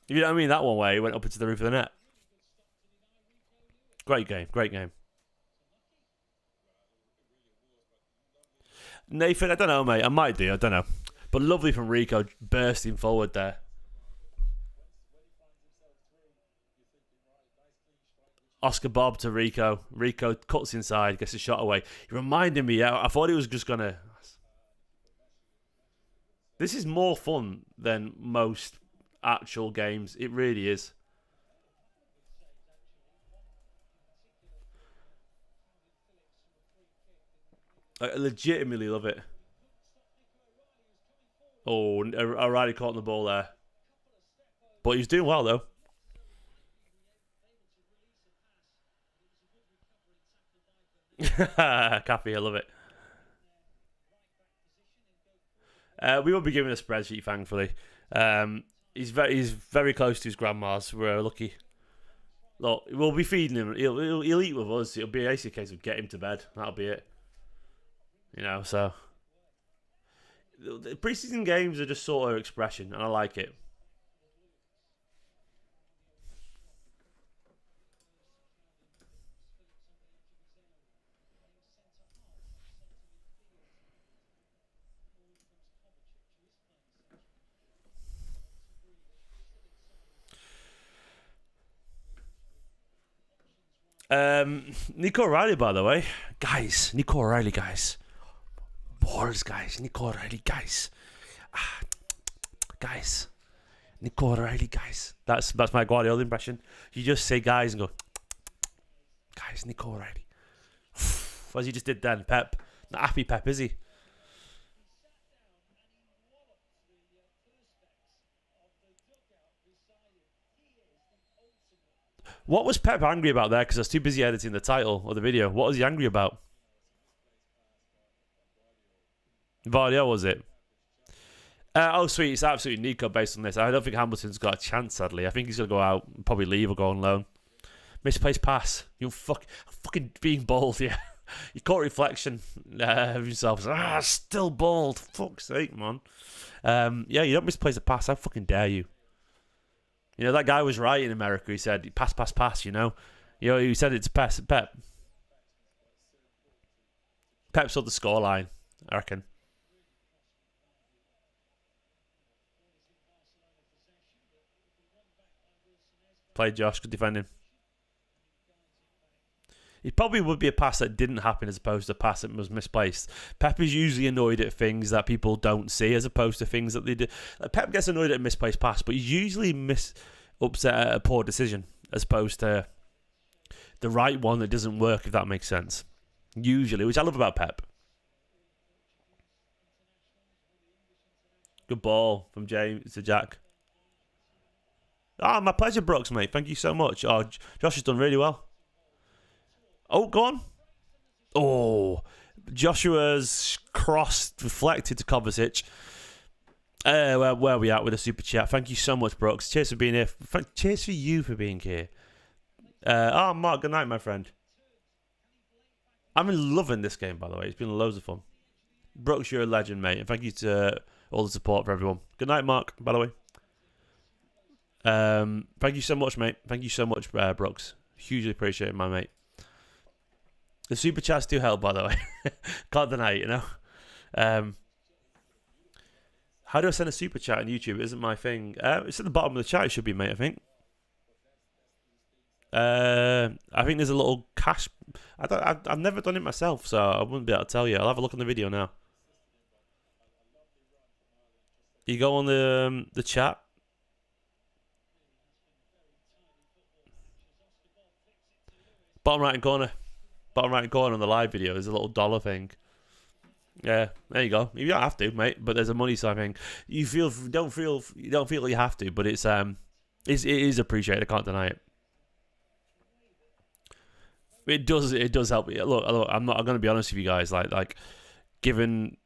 You know what I mean? That one way, he went up into the roof of the net. Great game. Great game. Nathan, I don't know, mate. I might do. I don't know. But lovely from Rico bursting forward there. Oscar Bobb to Rico. Rico cuts inside, gets a shot away. He reminded me, I thought he was just going to... This is more fun than most actual games. It really is. I legitimately love it. Oh, O'Reilly caught on the ball there. But he was doing well, though. Cappy, I love it. We won't be giving a spreadsheet, thankfully. He's very close to his grandma's. We're lucky. Look, we'll be feeding him. He'll eat with us. It'll be basically a case of get him to bed. That'll be it. You know, so the preseason games are just sort of expression, and I like it. Nico O'Reilly, by the way, guys. Nico O'Reilly, guys. Balls, guys. Nico O'Reilly, guys. Guys. Nico O'Reilly, guys. That's my Guardiola impression. You just say guys and go, guys, Nico O'Reilly. As you just did then, Pep. Not happy Pep, is he? What was Pep angry about there? Because I was too busy editing the title or the video. What was he angry about? Gvardiol, was it? Oh, sweet. It's absolutely Nico based on this. I don't think Hamilton's got a chance, sadly. I think he's going to go out, probably leave or go on loan. Misplaced pass. You fucking being bold, yeah. He caught reflection of himself. Still bold. Fuck's sake, man. Yeah, you don't misplace a pass. How fucking dare you? You know, that guy was right in America. He said, pass, pass, pass, you know. You know, he said it to Pep. Pep saw the scoreline, I reckon. Played Josh, good defending. It probably would be a pass that didn't happen as opposed to a pass that was misplaced. Pep is usually annoyed at things that people don't see as opposed to things that they do. Pep gets annoyed at a misplaced pass, but he's usually upset at a poor decision as opposed to the right one that doesn't work, if that makes sense. Usually, which I love about Pep. Good ball from James to Jack. My pleasure, Brooks, mate. Thank you so much. Oh, Josh has done really well. Oh, go on. Oh, Joshua's cross deflected to Kovacic. Where are we at with a super chat? Thank you so much, Brooks. Cheers for being here. Cheers for you for being here. Mark, good night, my friend. I'm loving this game, by the way. It's been loads of fun. Brooks, you're a legend, mate. And thank you to all the support for everyone. Good night, Mark, by the way. Thank you so much, mate. Thank you so much, Brooks. Hugely appreciate it, my mate. The super chats do help, by the way. Can't deny it, you know. How do I send a super chat on YouTube? It isn't my thing. It's at the bottom of the chat, it should be, mate, I think. I think there's a little cash. I've never done it myself, so I wouldn't be able to tell you. I'll have a look on the video now. You go on the chat. Bottom right corner. Bottom right corner on the live video. There's a little dollar thing. Yeah, there you go. You don't have to, mate, but there's a money sign thing. You don't feel like you have to, but it is appreciated. I can't deny it. It does help. Look, I'm going to be honest with you guys. Like, given,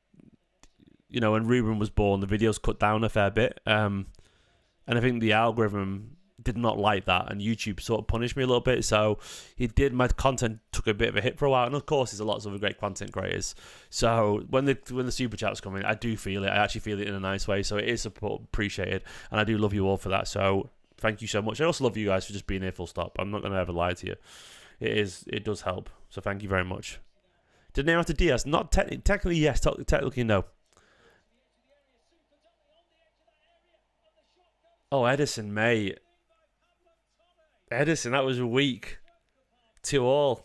when Ruben was born, the videos cut down a fair bit. And I think the algorithm did not like that, and YouTube sort of punished me a little bit. So my content took a bit of a hit for a while, and of course, there's a lot of other great content creators. So when the super chats come in, I do feel it. I actually feel it in a nice way. So it is appreciated, and I do love you all for that. So thank you so much. I also love you guys for just being here full stop. I'm not going to ever lie to you. It does help. So thank you very much. Did name after Diaz? Not technically, yes. Technically, no. Oh, Edison, mate. Edison, that was weak. 2-2.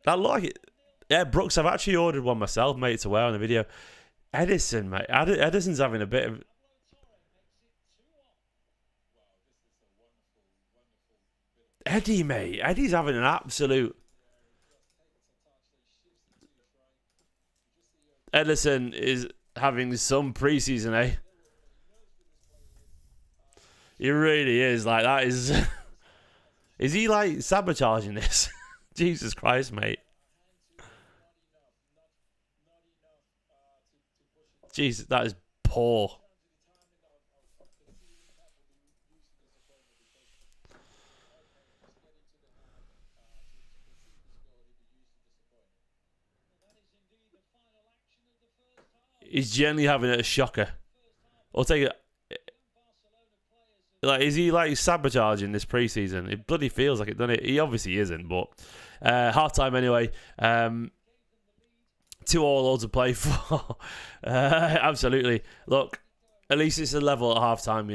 That like it. Yeah, Brooks, I've actually ordered one myself, mate, to wear on the video. Edison, mate. Edison's having a bit of... Eddie, mate. Eddie's having an absolute... Edison is having some preseason, eh? He really is. Like, that is... Is he, like, sabotaging this? Jesus Christ, mate. Jesus, that is poor. He's generally having a shocker. I'll take it. Like, is he like sabotaging this preseason? It bloody feels like it, doesn't it? He obviously isn't, but half time anyway. 2-2 all to play for. Absolutely. Look, at least it's a level at half time,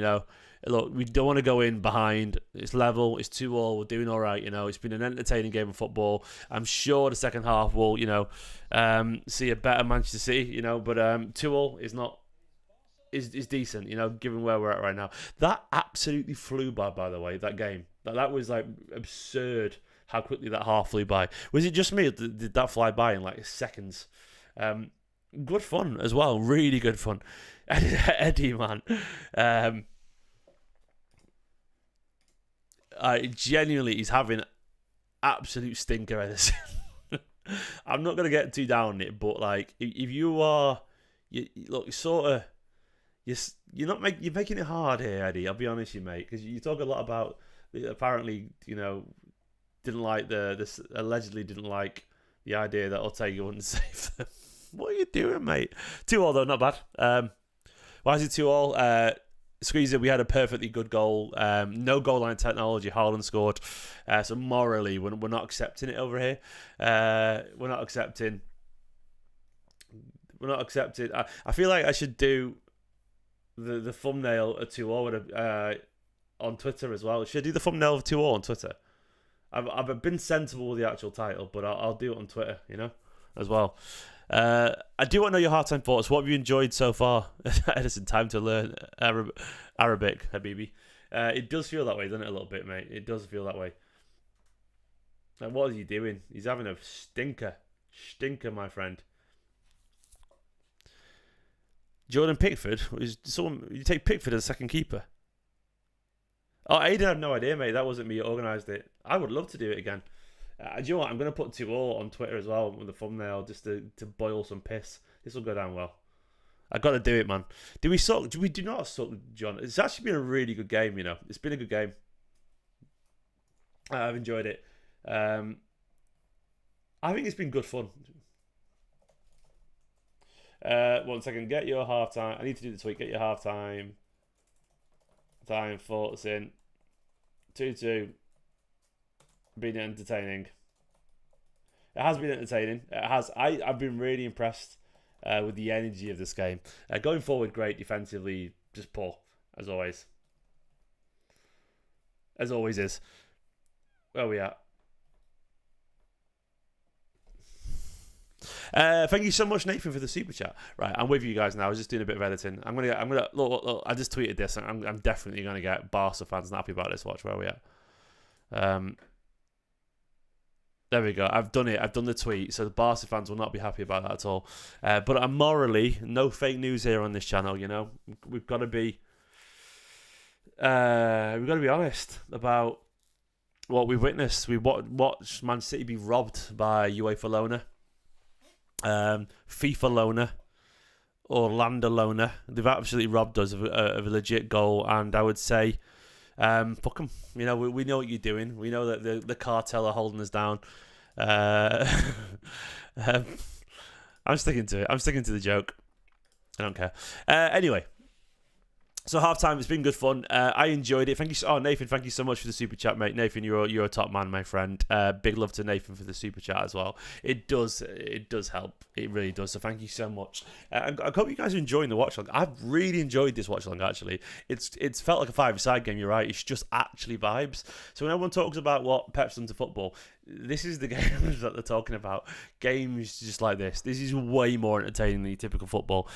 Look, we don't want to go in behind. It's level. It's 2-2. We're doing all right, It's been an entertaining game of football. I'm sure the second half will, see a better Manchester City, But 2-2 is not is decent, given where we're at right now. That absolutely flew by the way. That game. That was like absurd. How quickly that half flew by. Was it just me? Or did that fly by in like seconds? Good fun as well. Really good fun. Eddie, man. He's having absolute stinker, Edison. I'm not gonna get too down on it, but like, if you are, look, you're making it hard here, Eddie. I'll be honest, with you, mate, because you talk a lot about apparently, allegedly didn't like the idea that Ortega wouldn't save them. What are you doing, mate? 2-2 though, not bad. Why is it 2-2? Squeezer, we had a perfectly good goal. No goal line technology. Haaland scored. So morally, we're not accepting it over here. We're not accepting. I feel like I should do the thumbnail of 2-2 on Twitter as well. Should I do the thumbnail of 2-2 on Twitter? I've been sensible with the actual title, but I'll do it on Twitter, as well. I do want to know your halftime thoughts. What have you enjoyed so far? Edison, time to learn Arabic, Habibi. It does feel that way, doesn't it, a little bit, mate? It does feel that way. Like, what is he doing? He's having a stinker, my friend. Jordan Pickford? You take Pickford as second keeper? Oh, Aiden had no idea, mate. That wasn't me who organised it. I would love to do it again. Do you know what? I'm going to put 2-2 on Twitter as well with the thumbnail just to boil some piss. This will go down well. I got to do it, man. Do we suck? We do not suck, John. It's actually been a really good game, It's been a good game. I've enjoyed it. I think it's been good fun. 1 second. Get your halftime. I need to do the tweet. Get your halftime. Time thoughts in. 2-2. Been entertaining. It has been entertaining. It has. I've been really impressed with the energy of this game. Going forward, great. Defensively, just poor, as always. As always is. Where are we at? Thank you so much, Nathan, for the super chat. Right, I'm with you guys now. I was just doing a bit of editing. I'm gonna look. I just tweeted this. I'm definitely gonna get Barca fans not happy about this. Watch, where are we at? There we go. I've done it. I've done the tweet. So the Barca fans will not be happy about that at all. But I'm morally, no fake news here on this channel. You know, we've got to be honest about what we've witnessed. We watched Man City be robbed by UEFA loaner, FIFA loaner, Orlando loaner. They've absolutely robbed us of a legit goal, and I would say, fuck them. You know, we know what you're doing. We know that the cartel are holding us down. I'm sticking to it. I'm sticking to the joke. I don't care. Anyway. So halftime, it's been good fun. I enjoyed it. Thank you. Oh, Nathan, thank you so much for the super chat, mate. Nathan, you're a top man, my friend. Big love to Nathan for the super chat as well. It does help. It really does. So thank you so much. I hope you guys are enjoying the watch along. I've really enjoyed this watch along. Actually, it's felt like a five-a-side game. You're right. It's just actually vibes. So when everyone talks about what Pep's done to football, this is the games that they're talking about. Games just like this. This is way more entertaining than your typical football.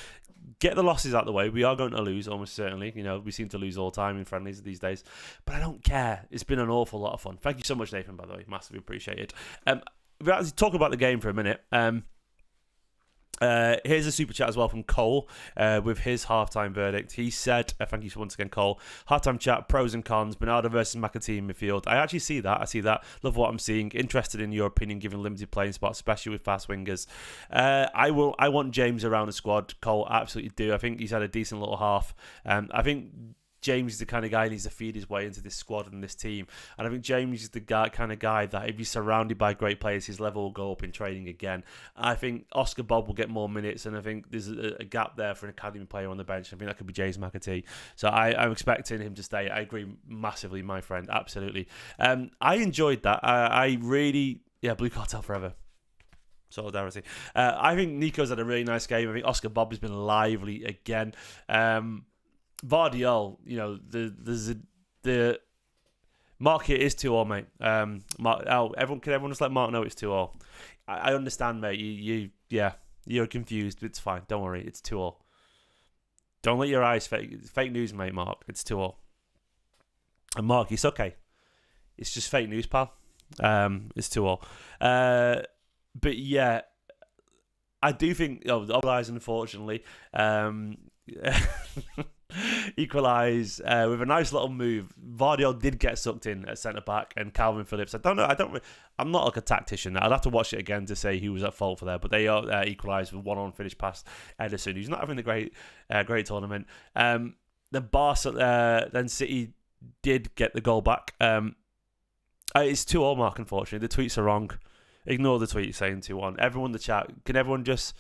Get the losses out of the way. We are going to lose, almost certainly. You know, we seem to lose all the time in friendlies these days. But I don't care. It's been an awful lot of fun. Thank you so much, Nathan, by the way. Massively appreciate it. We'll actually talk about the game for a minute. Here's a super chat as well from Cole with his halftime verdict. He said, thank you once again, Cole. Halftime chat, pros and cons, Bernardo versus McAtee in midfield. I actually see that. I see that. Love what I'm seeing. Interested in your opinion, given limited playing spots, especially with fast wingers. I want James around the squad. Cole, absolutely do. I think he's had a decent little half. I think James is the kind of guy who needs to feed his way into this squad and this team. And I think James is the kind of guy that if he's surrounded by great players, his level will go up in training again. I think Oscar Bobb will get more minutes, and I think there's a gap there for an academy player on the bench. I think that could be James McAtee. So I'm expecting him to stay. I agree massively, my friend. Absolutely. I enjoyed that. I really, Blue Cartel forever. Solidarity. I think Nico's had a really nice game. I think Oscar Bobb has been lively again. Gvardiol, you know, the market is 2-2, mate. Everyone just let Mark know it's 2-2. I understand, mate. You're confused. It's fine. Don't worry. It's 2-2. Don't let your eyes fake news, mate. Mark, it's 2-2. And Mark, it's okay. It's just fake news, pal. It's 2-2. But yeah, I do think the Oblais, unfortunately, equalise with a nice little move. Gvardiol did get sucked in at centre back, and Calvin Phillips. I'm not like a tactician. I'd have to watch it again to say who was at fault for that. But they are equalised with one-on finish past Ederson, who's not having a great tournament. The Barca, then City did get the goal back. It's 2-2, Mark. Unfortunately, the tweets are wrong. Ignore the tweet saying 2-1. Everyone in the chat, can everyone just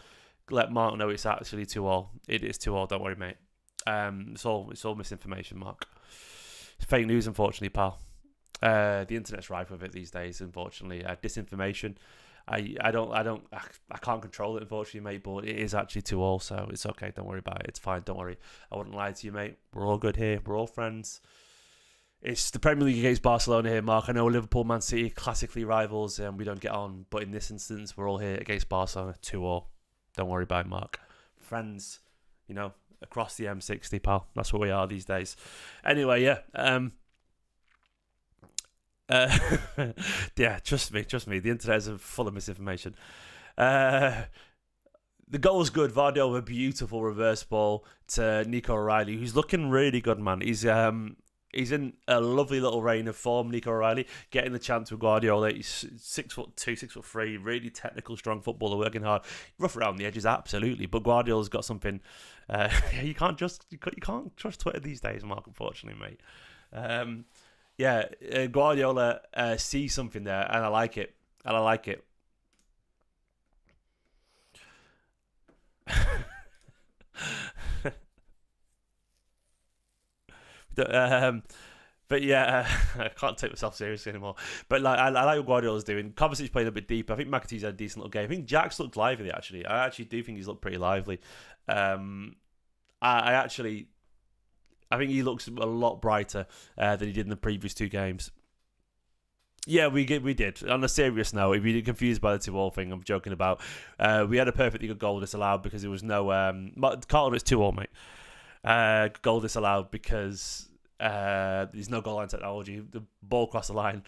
let Mark know it's actually 2-2? It is 2-2. Don't worry, mate. It's all misinformation, Mark. It's fake news, unfortunately, pal. The internet's rife with it these days, unfortunately. Disinformation. I can't control it, unfortunately, mate. But it is actually 2-2, so it's okay. Don't worry about it. It's fine. Don't worry. I wouldn't lie to you, mate. We're all good here. We're all friends. It's the Premier League against Barcelona here, Mark. I know Liverpool, Man City, classically rivals, and we don't get on. But in this instance, we're all here against Barcelona, 2-2. Don't worry about it, Mark. Friends, you know, across the M60, pal. That's what we are these days. Anyway, yeah. Yeah, trust me. The internet is full of misinformation. The goal was good. Gvardiol with a beautiful reverse ball to Nico O'Reilly, who's looking really good, man. He's in a lovely little reign of form, Nico O'Reilly, getting the chance with Guardiola. He's 6'2", 6'3", really technical, strong footballer, working hard. Rough around the edges, absolutely. But Guardiola's got something. You can't trust Twitter these days, Mark. Unfortunately, mate. Guardiola sees something there, and I like it. But yeah, I can't take myself seriously anymore. But like, I like what Guardiola's doing. Kovacic playing a bit deeper. I think McAtee's had a decent little game. I think Jack's looked lively actually. I actually do think he's looked pretty lively. I actually, I think he looks a lot brighter than he did in the previous two games. Yeah, we did. On a serious note, if you're confused by the 2-2 thing I'm joking about, we had a perfectly good goal disallowed because there was no... Carlton, it's 2-2, mate. Goal disallowed because there's no goal line technology. The ball crossed the line.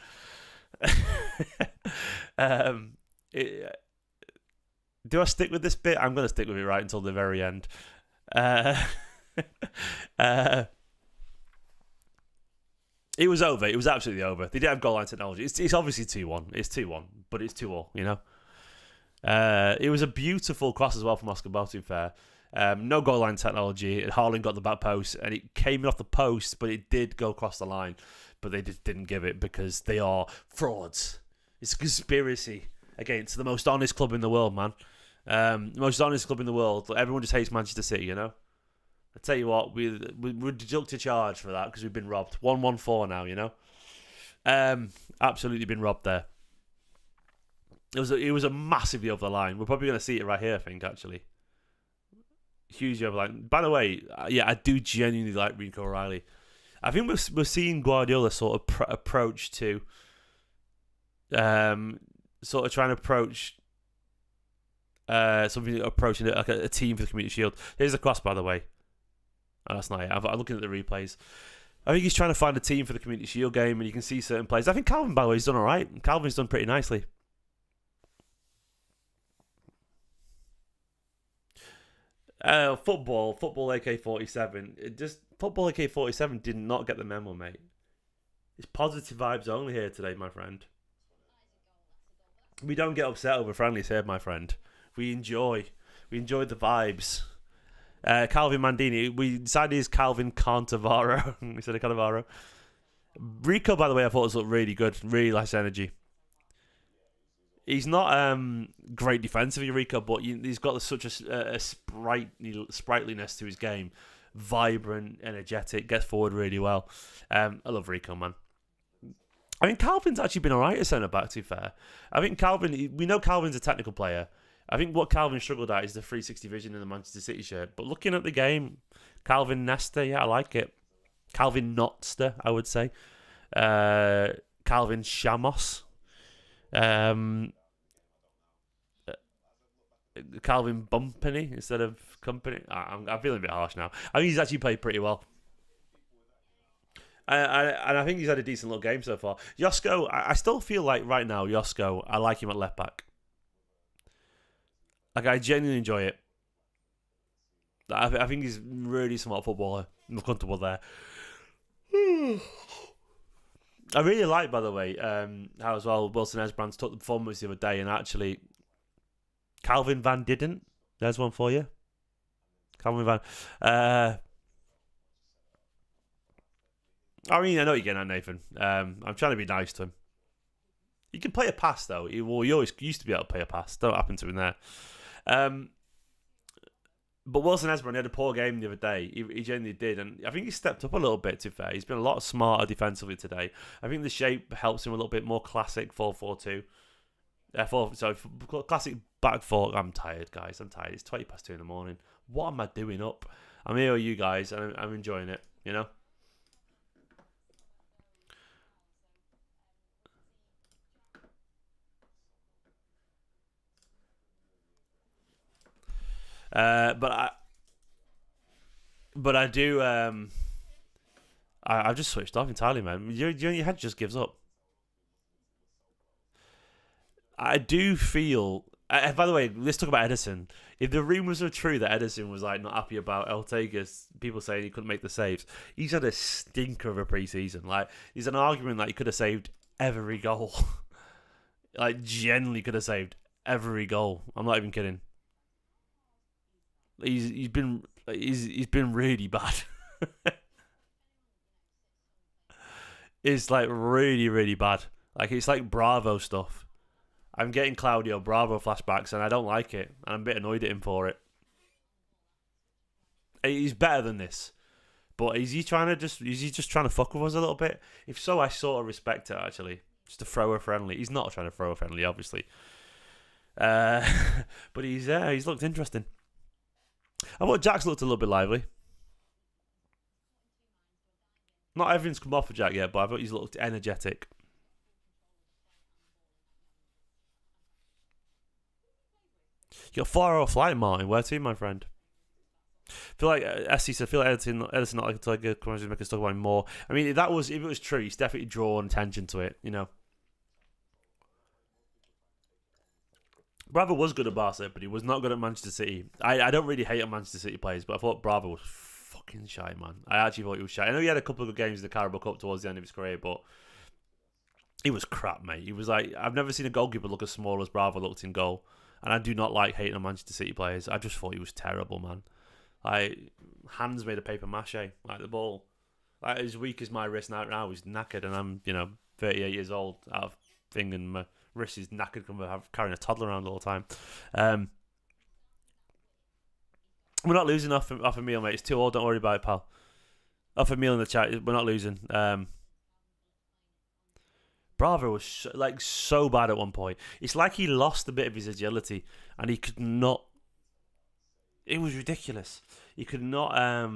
Do I stick with this bit? I'm going to stick with it right until the very end. It was over. It was absolutely over. They didn't have goal line technology. It's obviously 2-1. It's 2-1, but it's 2-2, you know? It was a beautiful cross as well from Oscar Bobb, to be fair. No goal line technology. Haaland got the back post, and it came off the post, but it did go across the line. But they just didn't give it because they are frauds. It's a conspiracy against the most honest club in the world, man. Most honest club in the world. Everyone just hates Manchester City, you know? I tell you what, we deduct a charge for that because we've been robbed. 1-1-4 now, you know? Absolutely been robbed there. It was a massively over the line. We're probably going to see it right here, I think, actually. Hugely over the line. By the way, yeah, I do genuinely like Rico O'Reilly. I think we're seeing Guardiola sort of approach to... sort of trying to approach... something approaching like a team for the Community Shield. Here's the cross, by the way. Oh, that's not it. I'm looking at the replays. I think he's trying to find a team for the Community Shield game, and you can see certain players. I think Calvin, by the way, has done all right. Calvin's done pretty nicely. Football AK-47. Football AK-47 did not get the memo, mate. It's positive vibes only here today, my friend. We don't get upset over friendlies here, my friend. We enjoy the vibes. Calvin Mandini. We decided he's Calvin Cantavaro instead of Cannavaro. Rico, by the way, I thought was looked really good. Really nice energy. He's not great defensively, Rico, but he's got such a sprightliness to his game. Vibrant, energetic, gets forward really well. I love Rico, man. I mean, Calvin's actually been alright at centre-back, to be fair. I think we know Calvin's a technical player. I think what Calvin struggled at is the 360 vision in the Manchester City shirt. But looking at the game, Calvin Nesta, yeah, I like it. Calvin Notster, I would say. Calvin Shamos. Calvin Kompany instead of Company. I'm feeling a bit harsh now. I think he's actually played pretty well. And I think he's had a decent little game so far. Josko, I still feel like right now, Josko, I like him at left back. Like, I genuinely enjoy it. I think he's really smart footballer. I'm comfortable there. I really like, by the way, how as well Wilson Esbrands took the performance the other day, and actually Calvin Van didn't. There's one for you. Calvin Van. I mean, I know you're getting at Nathan. I'm trying to be nice to him. He can play a pass, though. He always used to be able to play a pass. Don't happen to him there. But Wilson Esbrands had a poor game the other day. He genuinely did. And I think he stepped up a little bit, to be fair. He's been a lot smarter defensively today. I think the shape helps him a little bit more classic 4-4-2. Classic back four. I'm tired, guys. I'm tired. It's 2:20 in the morning. What am I doing up? I'm here with you guys, and I'm enjoying it, you know? But I do. I've just switched off entirely, man. Your head just gives up. I do feel. By the way, let's talk about Edison. If the rumours are true that Edison was like not happy about Ortega's, people saying he couldn't make the saves, he's had a stinker of a pre-season. Like, there's an argument that he could have saved every goal. Like, genuinely could have saved every goal. I'm not even kidding. He's been really bad. It's like really, really bad. Like, it's like Bravo stuff. I'm getting Claudio Bravo flashbacks, and I don't like it. And I'm a bit annoyed at him for it. He's better than this. But is he just trying to fuck with us a little bit? If so, I sort of respect it actually. Just to throw a friendly. He's not trying to throw a friendly, obviously. Uh, but he's looked interesting. I thought Jack's looked a little bit lively. Not everything's come off for Jack yet, but I thought he's looked energetic. You got 4 hour flight, Martin. Where to, my friend? I feel like Essie said, I feel like Edison not like a commercial make us talk about him more. I mean, if it was true, he's definitely drawn attention to it, you know. Bravo was good at Barca, but he was not good at Manchester City. I don't really hate on Manchester City players, but I thought Bravo was fucking shy, man. I actually thought he was shy. I know he had a couple of good games in the Carabao Cup towards the end of his career, but he was crap, mate. He was like, I've never seen a goalkeeper look as small as Bravo looked in goal. And I do not like hating on Manchester City players. I just thought he was terrible, man. Like, hands made of paper mache, like the ball. Like, as weak as my wrist now is knackered, and I'm, 38 years old out of thing, and my wrist is knackered from carrying a toddler around all the time. We're not losing off a meal, mate. It's 2-2. Don't worry about it, pal. Off a meal in the chat. We're not losing. Bravo was so bad at one point. It's like he lost a bit of his agility, and he could not. It was ridiculous. He could not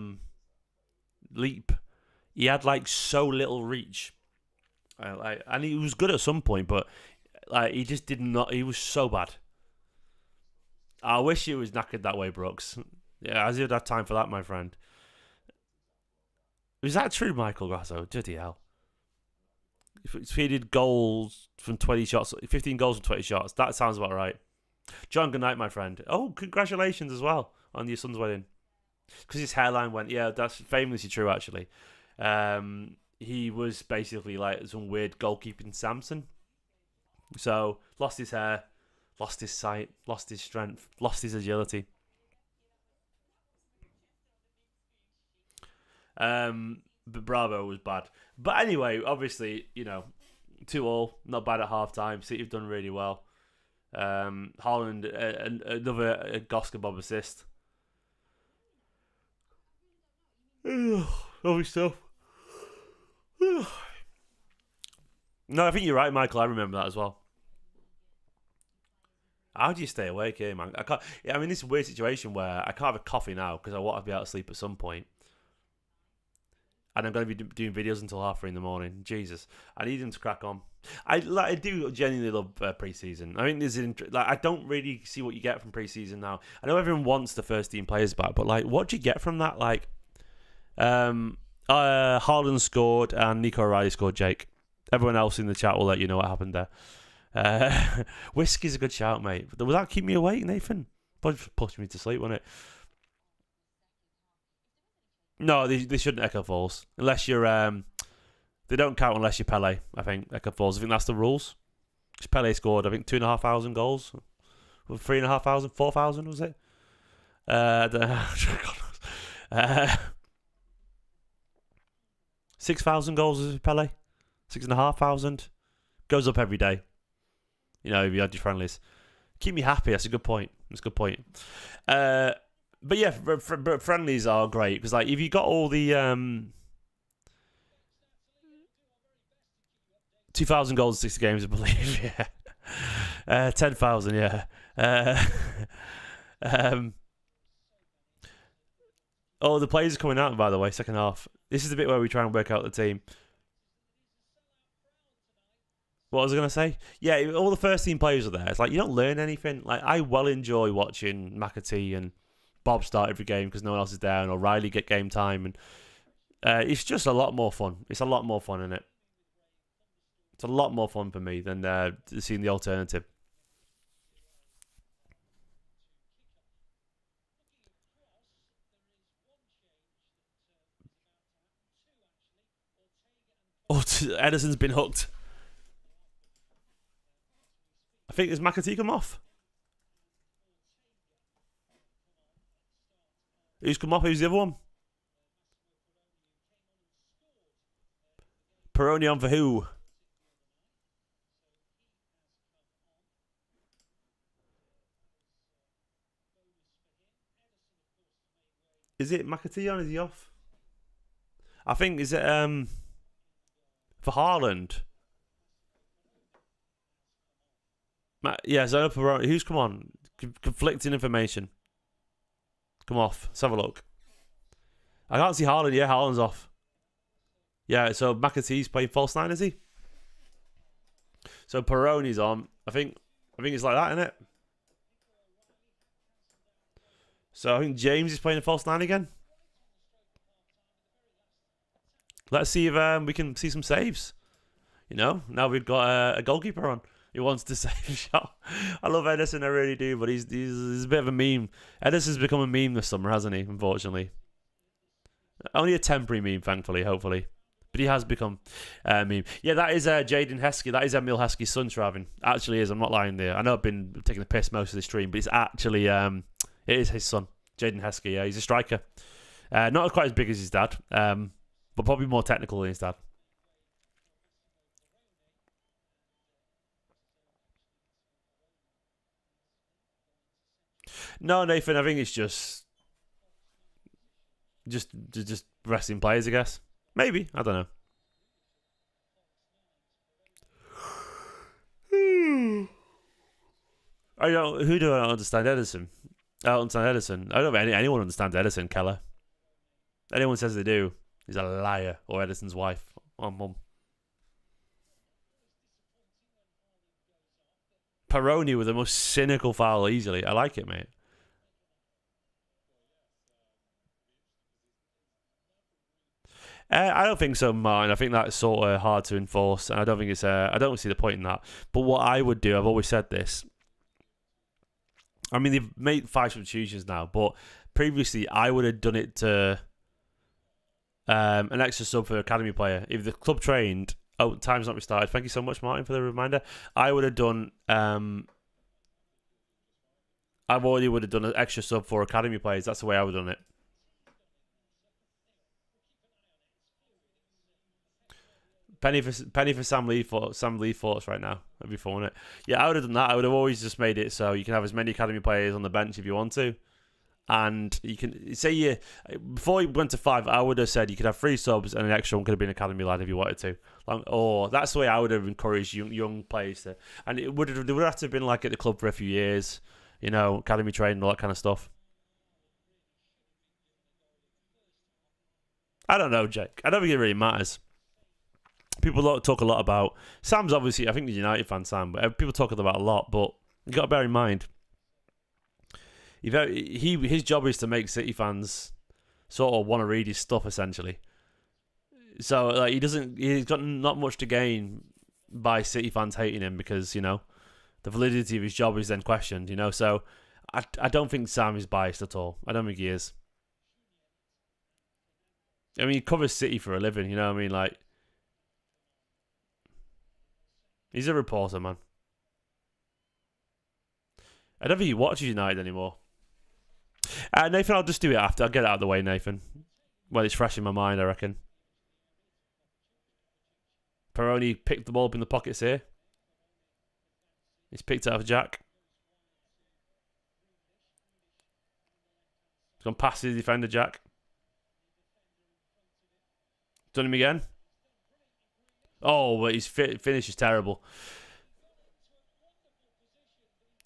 leap. He had so little reach, and he was good at some point, but he just did not. He was so bad. I wish he was knackered that way, Brooks. Yeah, as you'd have time for that, my friend. Is that true, Michael Grasso? Bloody hell. If he did goals from 20 shots, 15 goals from 20 shots, that sounds about right. John, good night, my friend. Oh, congratulations as well on your son's wedding. Because his hairline went, yeah, that's famously true, actually. He was basically like some weird goalkeeping Samson. So, lost his hair, lost his sight, lost his strength, lost his agility. But Bravo was bad. But anyway, obviously, 2-2, not bad at half time. City have done really well. Haaland, another Josko Bob assist. Lovely stuff. No, I think you're right, Michael. I remember that as well. How do you stay awake here, man? I'm in this weird situation where I can't have a coffee now because I want to be able to sleep at some point. And I'm going to be doing videos until 3:30 in the morning. Jesus, I need him to crack on. I do genuinely love pre-season. I mean, I don't really see what you get from pre-season now. I know everyone wants the first team players back, but what do you get from that? Haaland scored and Nico O'Reilly scored. Jake. Everyone else in the chat will let you know what happened there. Whiskey's a good shout, mate. Was that keep me awake, Nathan? Probably pushed me to sleep, wasn't it? No, they shouldn't echo falls unless you're. They don't count unless you're Pele. I think echo falls. I think that's the rules. Because Pele scored, I think 2,500 goals, 3,500, 4,000 was it? 6,000 goals is Pele. 6,500 goes up every day. If you had your friendlies, keep me happy. That's a good point. But yeah, friendlies are great because if you got all the 2,000 goals in 60 games, I believe, yeah, 10,000, yeah. The players are coming out, by the way, second half. This is the bit where we try and work out the team. What was I going to say? Yeah, all the first team players are there. It's you don't learn anything. I well enjoy watching McAtee and Bob start every game because no one else is there, and O'Reilly get game time, and it's just a lot more fun. It's a lot more fun, isn't it? It's a lot more fun for me than seeing the alternative. Oh, Edison's been hooked. I think has McAtee come off? Who's come off? Who's the other one? Perrone on for who? Is it McAtee on? Is he off? I think, is it for Haaland? Yeah, so Perrone. Who's come on? Conflicting information. Come off. Let's have a look. I can't see Haaland. Yeah, Haaland's off. Yeah, so McAtee's playing false nine, is he? So Perrone's on. I think it's like that, isn't it? So I think James is playing a false nine again. Let's see if we can see some saves. You know, now we've got a goalkeeper on who wants to save a shot. I love Ederson, I really do, but he's a bit of a meme. Ederson's become a meme this summer, hasn't he? Unfortunately, only a temporary meme, thankfully, hopefully. But he has become a meme. Yeah, that is Jaden Heskey. That is Emil Heskey's son, Travin. Actually is. I'm not lying there. I know I've been taking the piss most of the stream, but it's actually it is his son, Jaden Heskey. Yeah, he's a striker. Not quite as big as his dad, but probably more technical than his dad. No, Nathan, I think it's just resting players, I guess. Maybe, I don't know. Who do I not understand? Ederson. I don't understand Ederson. I don't know if anyone understands Ederson, Keller. Anyone says they do, he's a liar. Or Ederson's wife or mum. Perrone with the most cynical foul easily. I like it, mate. I don't think so, Martin. I think that's sort of hard to enforce, and I don't think it's. I don't see the point in that. But what I would do, I've always said this. I mean, they've made 5 substitutions now, but previously I would have done it to an extra sub for academy player. If the club trained, time's not restarted. Thank you so much, Martin, for the reminder. I would have done. I already would have done an extra sub for academy players. That's the way I would have done it. Penny for Sam Lee thoughts right now. That'd be fun, wouldn't it? Yeah, I would have done that. I would have always just made it so you can have as many academy players on the bench if you want to, and you can say before you went to 5. I would have said you could have 3 subs and an extra one could have been academy lad if you wanted to. Or that's the way I would have encouraged young players to. And they would have to have been like at the club for a few years, you know, academy training, all that kind of stuff. I don't know, Jake. I don't think it really matters. People talk a lot about Sam's obviously. I think he's a United fan, Sam, but people talk about a lot. But you got to bear in mind, his job is to make City fans sort of want to read his stuff, essentially. So like he's got not much to gain by City fans hating him because the validity of his job is then questioned. So I don't think Sam is biased at all. I don't think he is. I mean, he covers City for a living. You know what I mean? Like. He's a reporter, man. I don't think he watches United anymore. Nathan, I'll just do it after. I'll get it out of the way, Nathan. Well, it's fresh in my mind, I reckon. Perrone picked the ball up in the pockets here. He's picked it up, Jack. He's gone past his defender, Jack. Done him again. Oh, but his finish is terrible.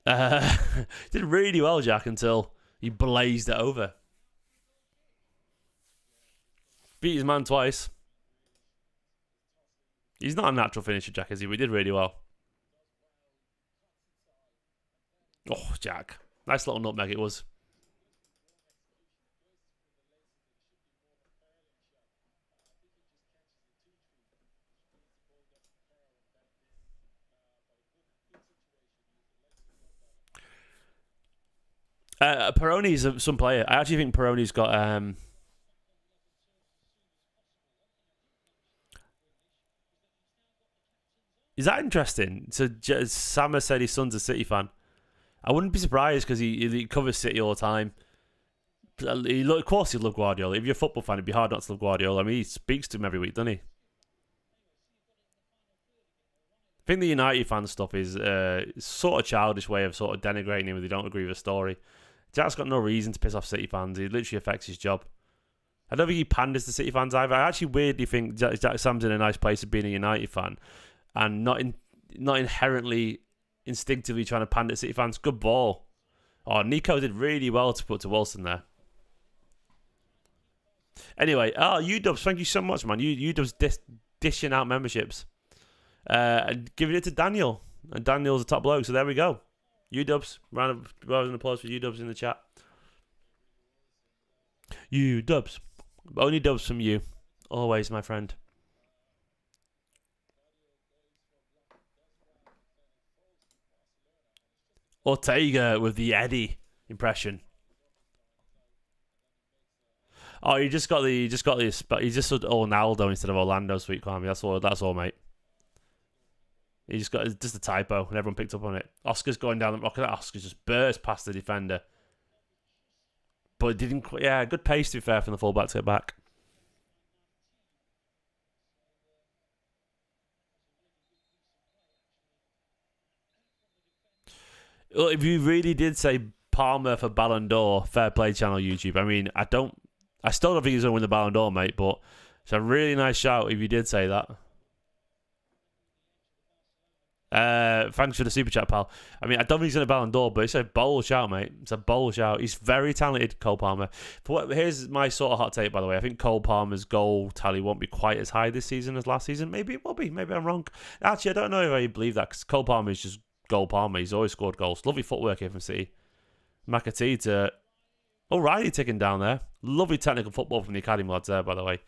Did really well, Jack, until he blazed it over. Beat his man twice. He's not a natural finisher, Jack, is he? We did really well. Oh, Jack. Nice little nutmeg it was. Perrone's some player. I actually think Perrone's got. Is that interesting? So Sam has said his son's a City fan. I wouldn't be surprised because he covers City all the time. Of course, he'd love Guardiola. If you're a football fan, it'd be hard not to love Guardiola. I mean, he speaks to him every week, doesn't he? I think the United fan stuff is sort of childish way of sort of denigrating him if they don't agree with the story. Jack's got no reason to piss off City fans. It literally affects his job. I don't think he panders to City fans either. I actually weirdly think Jack Sam's in a nice place of being a United fan and not inherently instinctively trying to pander to City fans. Good ball. Oh, Nico did really well to put to Wilson there. Anyway, UWs, thank you so much, man. UWs dishing out memberships. And giving it to Daniel. And Daniel's a top bloke, so there we go. UWs, round of applause for UWs in the chat. UWs. Only dubs from you. Always, my friend. Ortega with the Eddie impression. Oh, you just said Ronaldo instead of Orlando, sweet Kwame. That's all, mate. He just got just a typo, and everyone picked up on it. Oscar's going down the rock. Oscar's just burst past the defender. But it didn't. Yeah, good pace to be fair from the fullback to get back. Well, if you really did say Palmer for Ballon d'Or, fair play channel YouTube. I mean, I still don't think he's going to win the Ballon d'Or, mate, but it's a really nice shout if you did say that. Thanks for the super chat, pal. I mean, I don't think he's in a Ballon d'Or, but it's a bold shout, mate. It's a bold shout. He's very talented, Cole Palmer. Here's my sort of hot take, by the way. I think Cole Palmer's goal tally won't be quite as high this season as last season. Maybe it will be. Maybe I'm wrong. Actually, I don't know if I believe that, because Cole Palmer is just Cole Palmer. He's always scored goals. Lovely footwork here from City. McAtee to O'Reilly ticking down there. Lovely technical football from the academy lads there, by the way.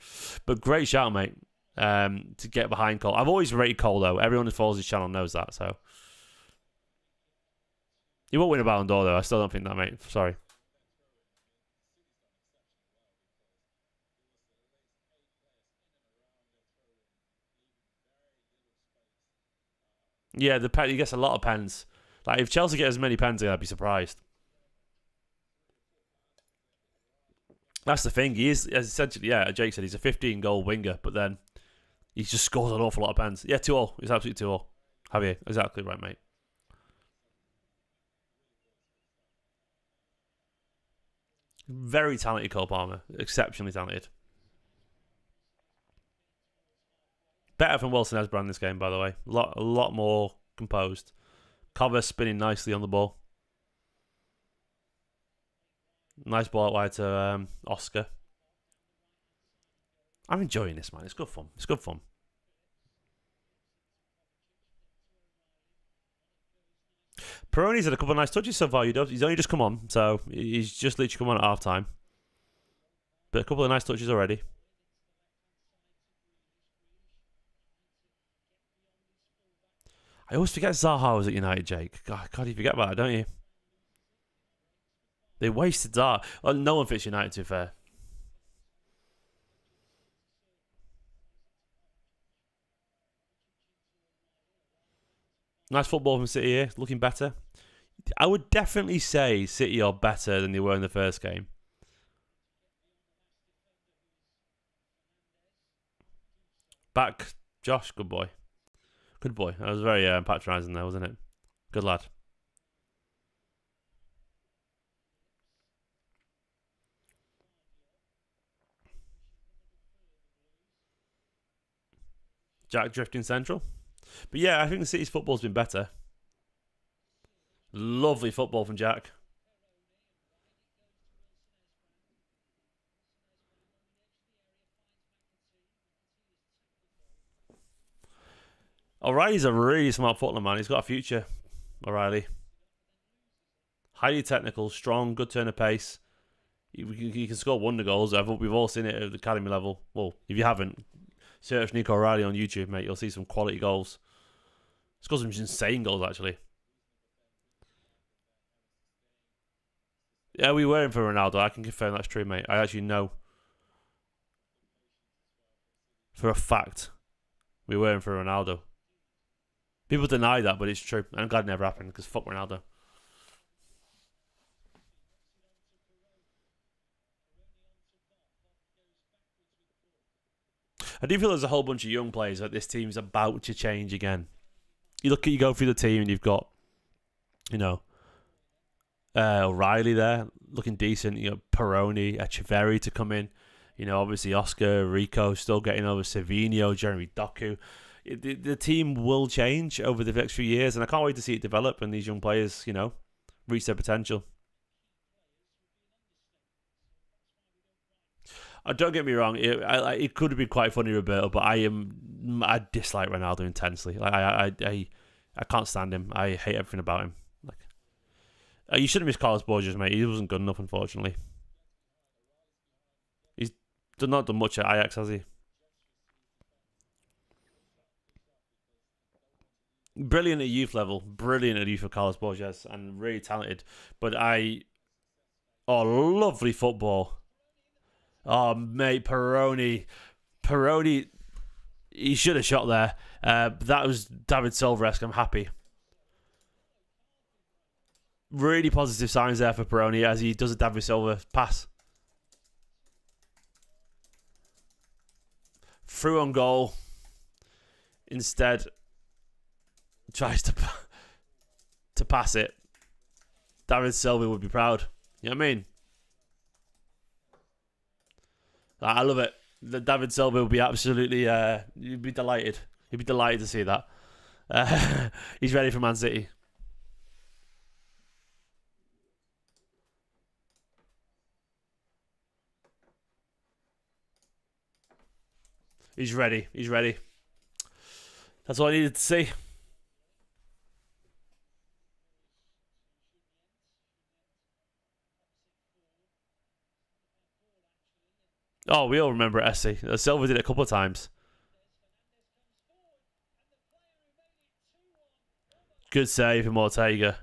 But great shout, mate. To get behind Cole. I've always rated Cole, though. Everyone who follows his channel knows that, so. He won't win a Ballon d'Or, though. I still don't think that, mate. Sorry. Yeah, he gets a lot of pens. Like, if Chelsea get as many pens, I'd be surprised. That's the thing. He is, essentially, yeah, Jake said, he's a 15-goal winger, but then he just scores an awful lot of pens. Yeah, 2-all. It's absolutely 2-all. Javier, exactly right, mate. Very talented Cole Palmer. Exceptionally talented. Better from Wilson Esbrand in this game, by the way. A lot more composed. Cover spinning nicely on the ball. Nice ball out wide to Oscar. I'm enjoying this, man. It's good fun. It's good fun. Perrone's had a couple of nice touches so far. He's only just come on, so he's just literally come on at half time. But a couple of nice touches already. I always forget Zaha was at United, Jake. God, you forget about that, don't you? They wasted Zaha. Well, no one fits United, to be fair. Nice football from City here. Looking better. I would definitely say City are better than they were in the first game. Back, Josh. Good boy. Good boy. That was very patronising there, wasn't it? Good lad. Jack drifting central. But yeah, I think the City's football's been better. Lovely football from Jack. O'Reilly's a really smart footballer, man. He's got a future, O'Reilly. Highly technical, strong, good turn of pace. He can score wonder goals. We've all seen it at the academy level. Well, if you haven't, search Nico O'Reilly on YouTube, mate. You'll see some quality goals. He's got some insane goals, actually. Yeah, we were in for Ronaldo. I can confirm that's true, mate. I actually know for a fact we were in for Ronaldo. People deny that, but it's true. I'm glad it never happened because fuck Ronaldo. I do feel there's a whole bunch of young players that this team's about to change again. You go through the team and you've got, O'Reilly there looking decent. Perrone, Echeverri to come in. Obviously Oscar, Rico still getting over Savinho, Jeremy Doku. The team will change over the next few years, and I can't wait to see it develop and these young players, reach their potential. Don't get me wrong, it could have been quite funny, Roberto, but I dislike Ronaldo intensely. Like I can't stand him. I hate everything about him. You shouldn't miss Carlos Borges, mate. He wasn't good enough, unfortunately. He's not done much at Ajax, has he? Brilliant at youth level, brilliant at youth for Carlos Borges, and really talented. But lovely football. Oh, mate, Perrone, he should have shot there. That was David Silva-esque. I'm happy. Really positive signs there for Perrone as he does a David Silva pass. Through on goal. Instead, tries to pass it. David Silva would be proud. You know what I mean? I love it. David Silva would be absolutely... you'd be delighted. He'd be delighted to see that. He's ready for Man City. He's ready. He's ready. That's all I needed to see. Oh, we all remember Essie. Silva did it a couple of times. Good save from Ortega.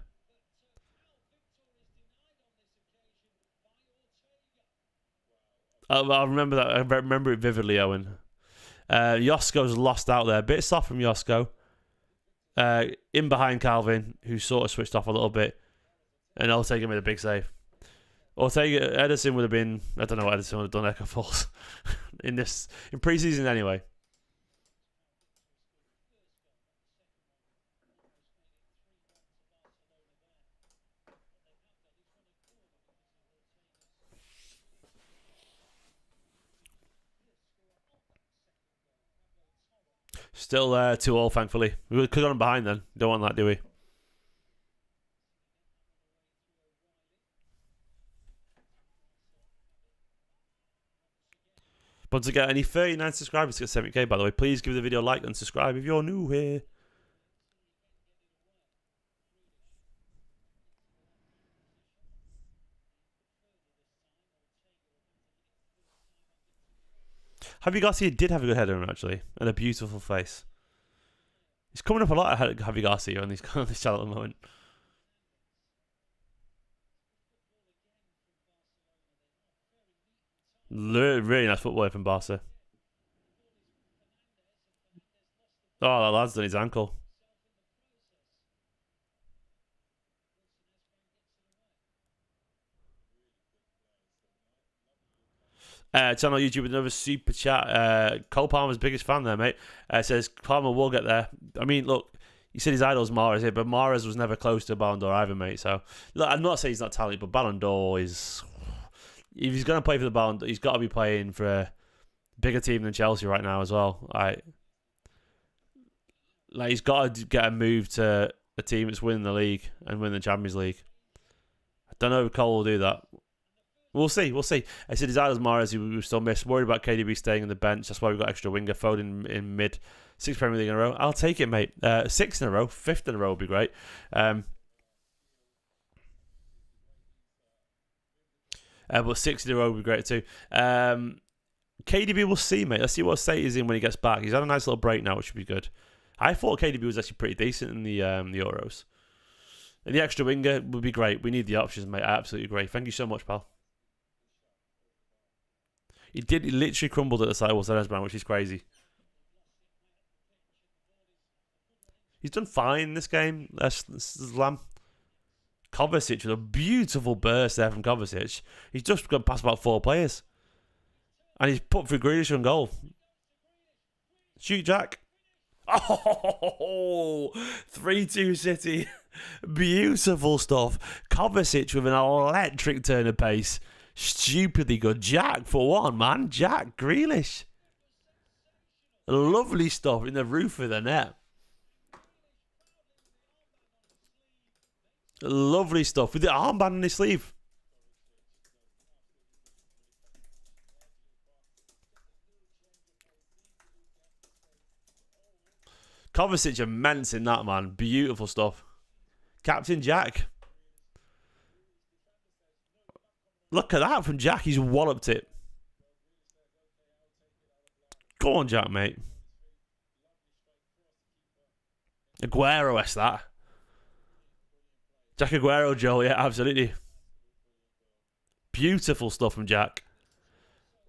I remember that. I remember it vividly, Owen. Josko's lost out there. Bit soft from Josko. In behind Calvin, who sort of switched off a little bit. And Ortega made a big save. Ederson would have been... I don't know what Ederson would have done Echo Falls. in pre-season anyway. Still 2-2, thankfully. We could have gone behind then. Don't want that, do we? But to get any 39 subscribers to get 70k, by the way, please give the video a like and subscribe if you're new here. Javi Garcia did have a good header, actually, and a beautiful face. He's coming up a lot ahead of Javi Garcia on this channel at the moment. Really nice football from Barca. Oh, that lad's done his ankle. Channel YouTube with another super chat. Cole Palmer's biggest fan there, mate. Says Palmer will get there. I mean, look, you said his idol's Mahrez here, but Mahrez was never close to Ballon d'Or either, mate. So, look, I'm not saying he's not talented, but Ballon d'Or is... If he's going to play for the Ballon d'Or, he's got to be playing for a bigger team than Chelsea right now as well. He's got to get a move to a team that's winning the league and win the Champions League. I don't know if Cole will do that. We'll see. I said his idol's Mahrez, who we still miss. Worried about KDB staying on the bench. That's why we've got extra winger. Foden in mid. 6 Premier League in a row. I'll take it, mate. 6 in a row. 5th in a row would be great. But 6 in a row would be great too. KDB, we'll see, mate. Let's see what state he's in when he gets back. He's had a nice little break now, which would be good. I thought KDB was actually pretty decent in the Euros. And the extra winger would be great. We need the options, mate. I absolutely agree. Thank you so much, pal. He literally crumbled at the sight of Wolves, which is crazy. He's done fine in this game. Lamb. Kovacic with a beautiful burst there from Kovacic. He's just gone past about 4 players. And he's put through Grealish on goal. Shoot, Jack. Oh, 3-2 City. Beautiful stuff. Kovacic with an electric turn of pace. Stupidly good Jack for one, man. Jack Grealish. Lovely stuff in the roof of the net. Lovely stuff with the armband on his sleeve. Kovacic immense in that, man. Beautiful stuff. Captain Jack. Look at that from Jack. He's walloped it. Go on, Jack, mate. Aguero-esque that. Jack Aguero, Joe. Yeah, absolutely. Beautiful stuff from Jack.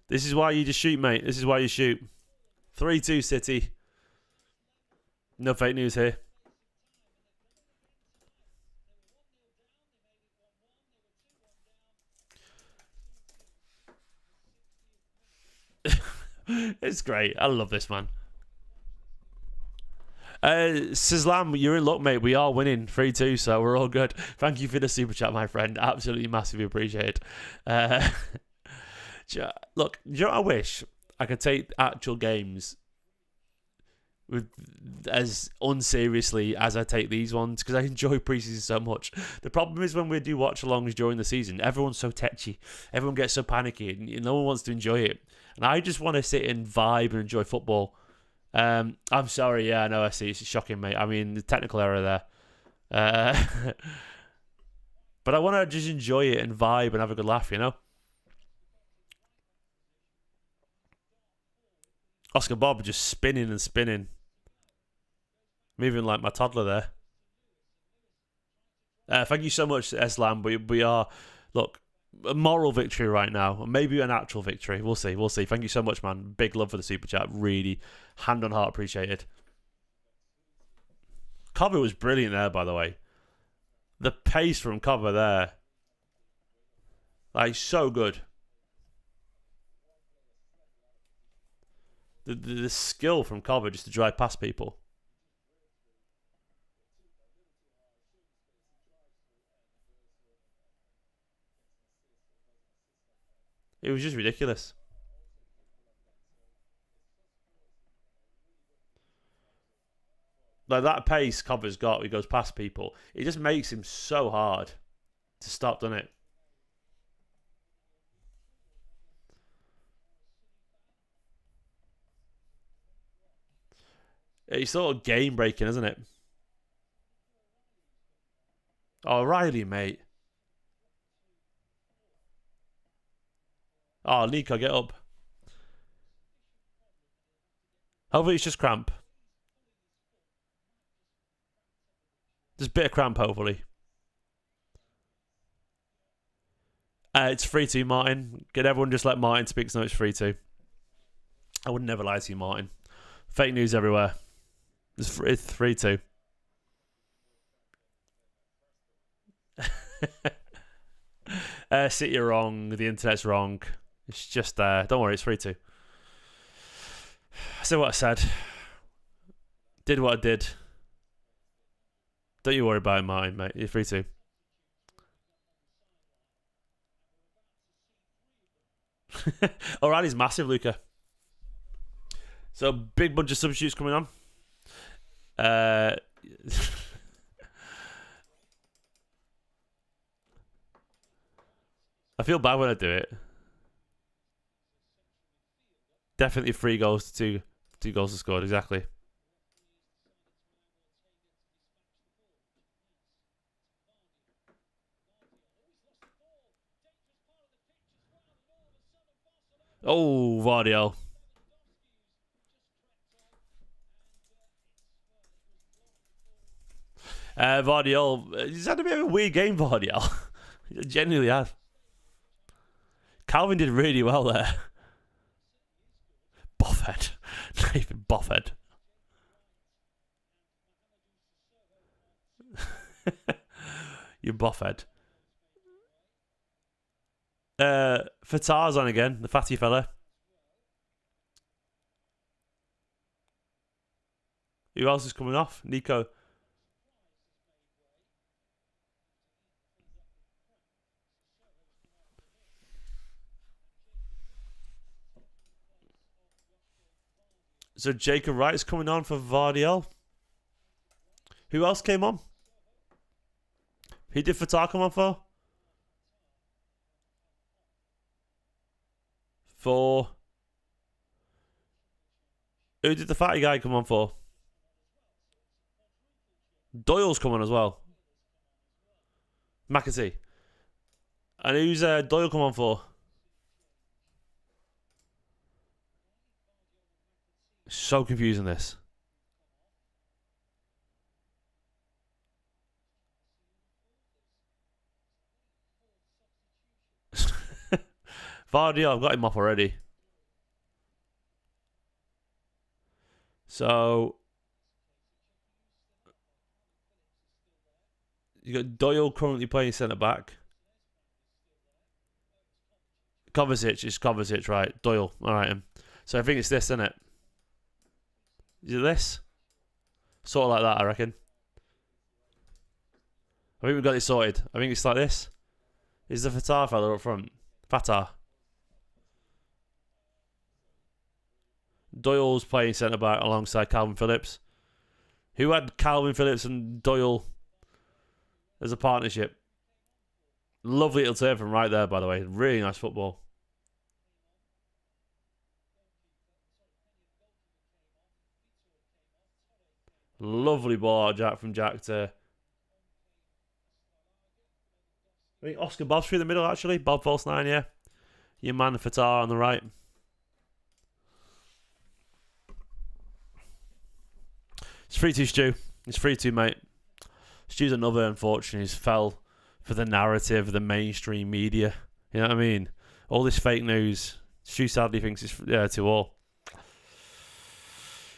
This is why you just shoot, mate. This is why you shoot. 3-2 City. No fake news here. It's great. I love this, man. Sislam, you're in luck, mate. We are winning 3-2, so we're all good. Thank you for the super chat, my friend. Absolutely massively appreciate it. Look, do you know what I wish? I could take actual games with as unseriously as I take these ones, because I enjoy preseason so much. The problem is when we do watch-alongs during the season, everyone's so tetchy. Everyone gets so panicky, and no one wants to enjoy it. And I just want to sit and vibe and enjoy football. I'm sorry, yeah, I know, I see. It's shocking, mate. I mean, the technical error there. But I want to just enjoy it and vibe and have a good laugh, you know? Oscar Bobb just spinning and spinning. Moving like my toddler there. Thank you so much, Eslam. We are, look, a moral victory right now. Maybe an actual victory. We'll see. We'll see. Thank you so much, man. Big love for the super chat. Really, hand on heart appreciated. Cover was brilliant there, by the way. The pace from Cover there. Like, so good. The skill from Cover just to drive past people. It was just ridiculous. Like that pace Cover's got, he goes past people. It just makes him so hard to stop, doesn't it? It's sort of game breaking, isn't it? Oh, Riley, mate. Oh, Nico, get up. Hopefully it's just cramp. Just a bit of cramp, hopefully. It's 3-2, Martin. Can everyone just let Martin speak so it's 3-2? I would never lie to you, Martin. Fake news everywhere. It's 3-2. City are wrong. The internet's wrong. It's just don't worry, it's 3-2. I said what I said. Did what I did. Don't you worry about it, Martin, mate. You're 3-2. O'Reilly's massive, Luca. So, big bunch of substitutes coming on. I feel bad when I do it. Definitely 3 goals to 2 goals to scored, exactly. Oh, Gvardiol. Gvardiol. He's had a bit of a weird game, Gvardiol. He genuinely has. Calvin did really well there. Buffhead. David Buffhead. You Buffhead. For Tarzan again, the fatty fella. Who else is coming off? Nico. So Jacob Wright's coming on for Gvardiol. Who else came on? Who did Fatah come on for? Who did the fatty guy come on for? Doyle's come on as well. McAtee. And who's Doyle come on for? So confusing, this. Gvardiol, I've got him off already. So you got Doyle currently playing centre back. Kovacic, it's Kovacic, right? Doyle, all right. So I think it's this, isn't it? Is it this? Sort of like that, I reckon. I think we've got it sorted. I think it's like this. Is the Fatah fella up front? Fatah. Doyle's playing centre back alongside Calvin Phillips. Who had Calvin Phillips and Doyle as a partnership? Lovely little turn from right there, by the way. Really nice football. Lovely ball from Jack to... I think Oscar Bobb's through the middle, actually. Bobb false 9, yeah. Your man Fatah on the right. It's 3-2, Stu. It's 3-2, mate. Stu's another, unfortunately. He's fell for the narrative of the mainstream media. You know what I mean? All this fake news. Stu sadly thinks it's to all.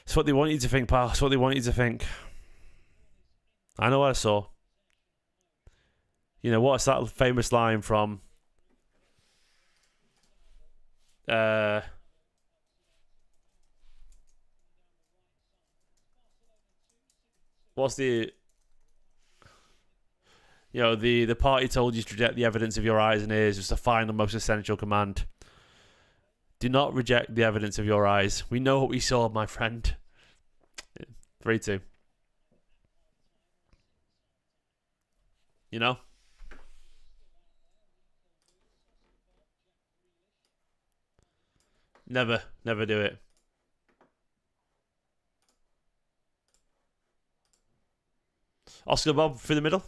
It's what they want you to think, pal. It's what they want you to think. I know what I saw. You know, what's that famous line from... what's the... You know, the party told you to reject the evidence of your eyes and ears. It's the final, most essential command. Do not reject the evidence of your eyes. We know what we saw, my friend. 3-2. You know? Never do it. Oscar Bobb through the middle.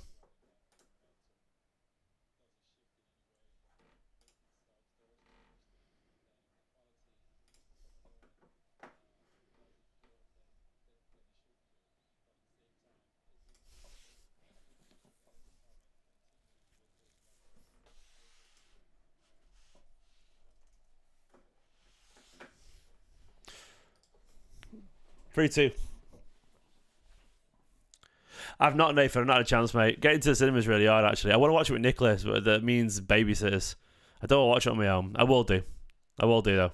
Three, two. I've not, Nathan. I've not had a chance, mate. Getting to the cinema is really hard, actually. I want to watch it with Nicholas, but that means babysitters. I don't want to watch it on my own. I will do, though.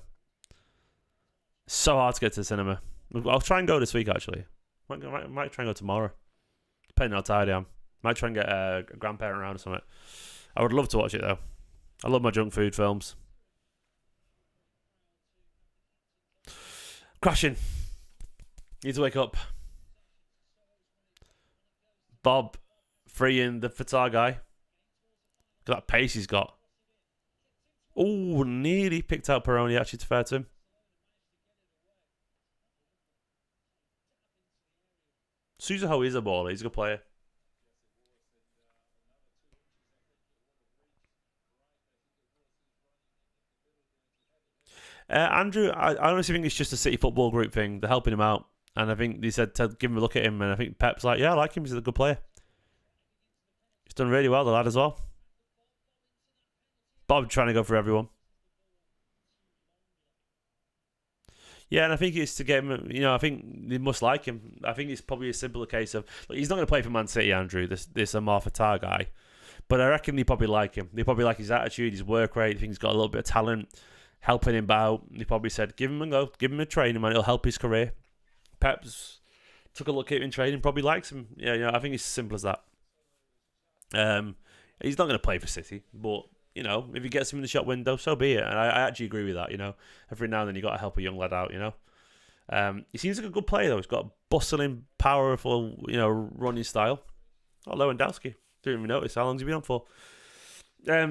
It's so hard to get to the cinema. I'll try and go this week, actually. Might try and go tomorrow. Depending on how tired I am. Might try and get a grandparent around or something. I would love to watch it, though. I love my junk food films. Crashing. Need to wake up. Bobb freeing the Fatah guy. Look at that pace he's got. Oh, nearly picked out Perrone, actually, to fair to him. Suzaho is a baller. He's a good player. Andrew, I honestly think it's just a City Football Group thing. They're helping him out. And I think they said to give him a look at him. And I think Pep's like, yeah, I like him. He's a good player. He's done really well, the lad, as well. Bob trying to go for everyone. Yeah, and I think it's to get him, you know, I think they must like him. I think it's probably a simpler case of, look, he's not going to play for Man City, Andrew, this Amar Fatah guy. But I reckon they probably like him. They probably like his attitude, his work rate. I think he's got a little bit of talent, helping him out. They probably said, give him a go, give him a training, man. It'll help his career. Pep's took a look at him in training, probably likes him. Yeah, I think it's as simple as that. He's not going to play for City, but, you know, if he gets him in the shop window, so be it. And I actually agree with that, you know. Every now and then you got to help a young lad out, you know. He seems like a good player though. He's got a bustling, powerful, running style. Oh, Lewandowski. Didn't even notice. How long's he been on for?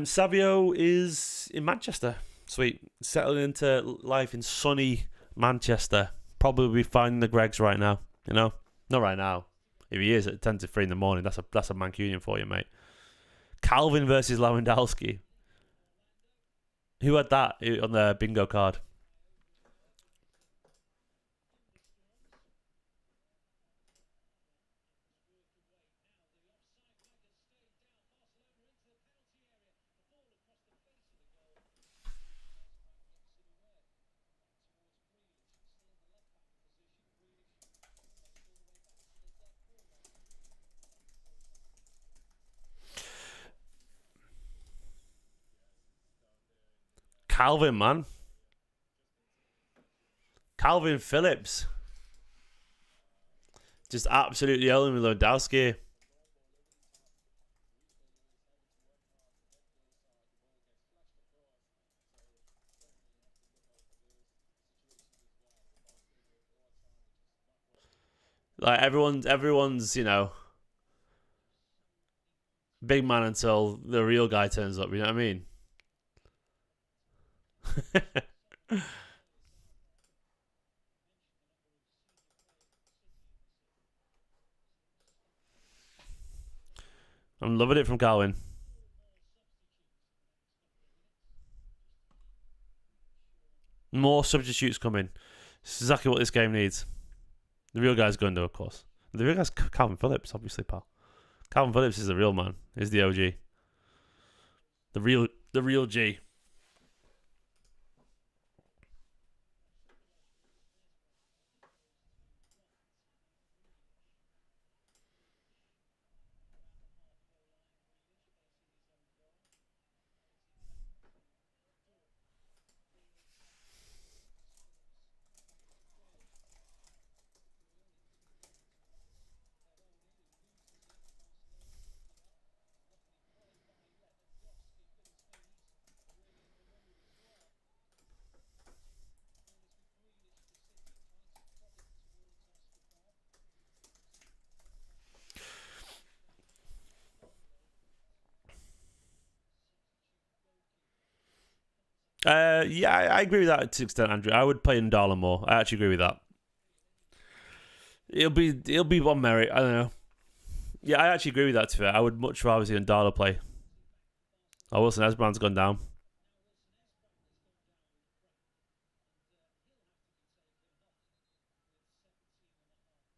Savio is in Manchester. Sweet. Settling into life in sunny Manchester. Probably finding the Gregs right now. Not right now. If he is at 10 to 3 in the morning, that's a Mancunian for you, mate. Calvin versus Lewandowski. Who had that on the bingo card? Calvin, man. Calvin Phillips. Just absolutely owning with Lewandowski. Like everyone's big man until the real guy turns up. You know what I mean? I'm loving it from Calvin. More substitutes coming. It's exactly what this game needs. The real guy's going to, of course. The real guy's Calvin Phillips, obviously, pal. Calvin Phillips is the real man. He's the OG. The real G. Yeah, I agree with that to an extent, Andrew. I would play Ndala more. I actually agree with that. It'll be one merit. I don't know. Yeah, I actually agree with that. To be fair, I would much rather see Ndala play. Oh, Wilson Esbrand's gone down.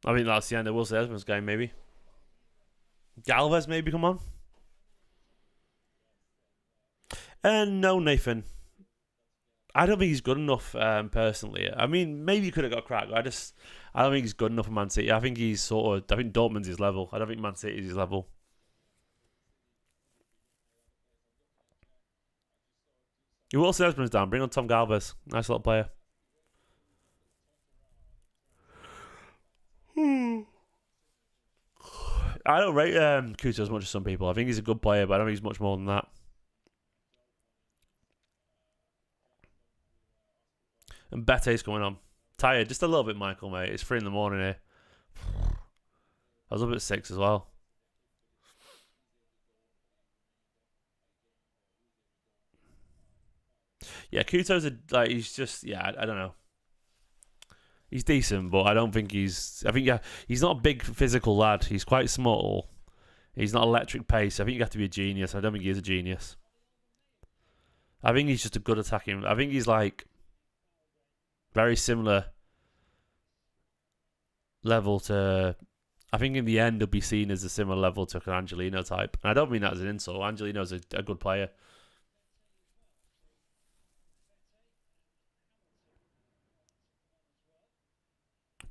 I think that's the end of Wilson Esbrand's game. Maybe Galvez. Maybe come on. No, Nathan. I don't think he's good enough, personally. I mean, maybe he could have got cracked. I don't think he's good enough for Man City. I think he's I think Dortmund's his level. I don't think Man City's his level. You will say Esbrand's down. Bring on Tom Galvez. Nice little player. I don't rate Kuto as much as some people. I think he's a good player, but I don't think he's much more than that. And Bete's going on. Tired, just a little bit, Michael, mate. It's 3 in the morning here. I was up at 6 as well. Yeah, Kuto's he's just, I don't know. He's decent, but I don't think he's. I think he's not a big physical lad. He's quite small. He's not electric pace. I think you have to be a genius. I don't think he is a genius. I think he's just a good attacking. I think he's like very similar level to. I think in the end he'll be seen as a similar level to an Angelino type. And I don't mean that as an insult. Angelino's a good player.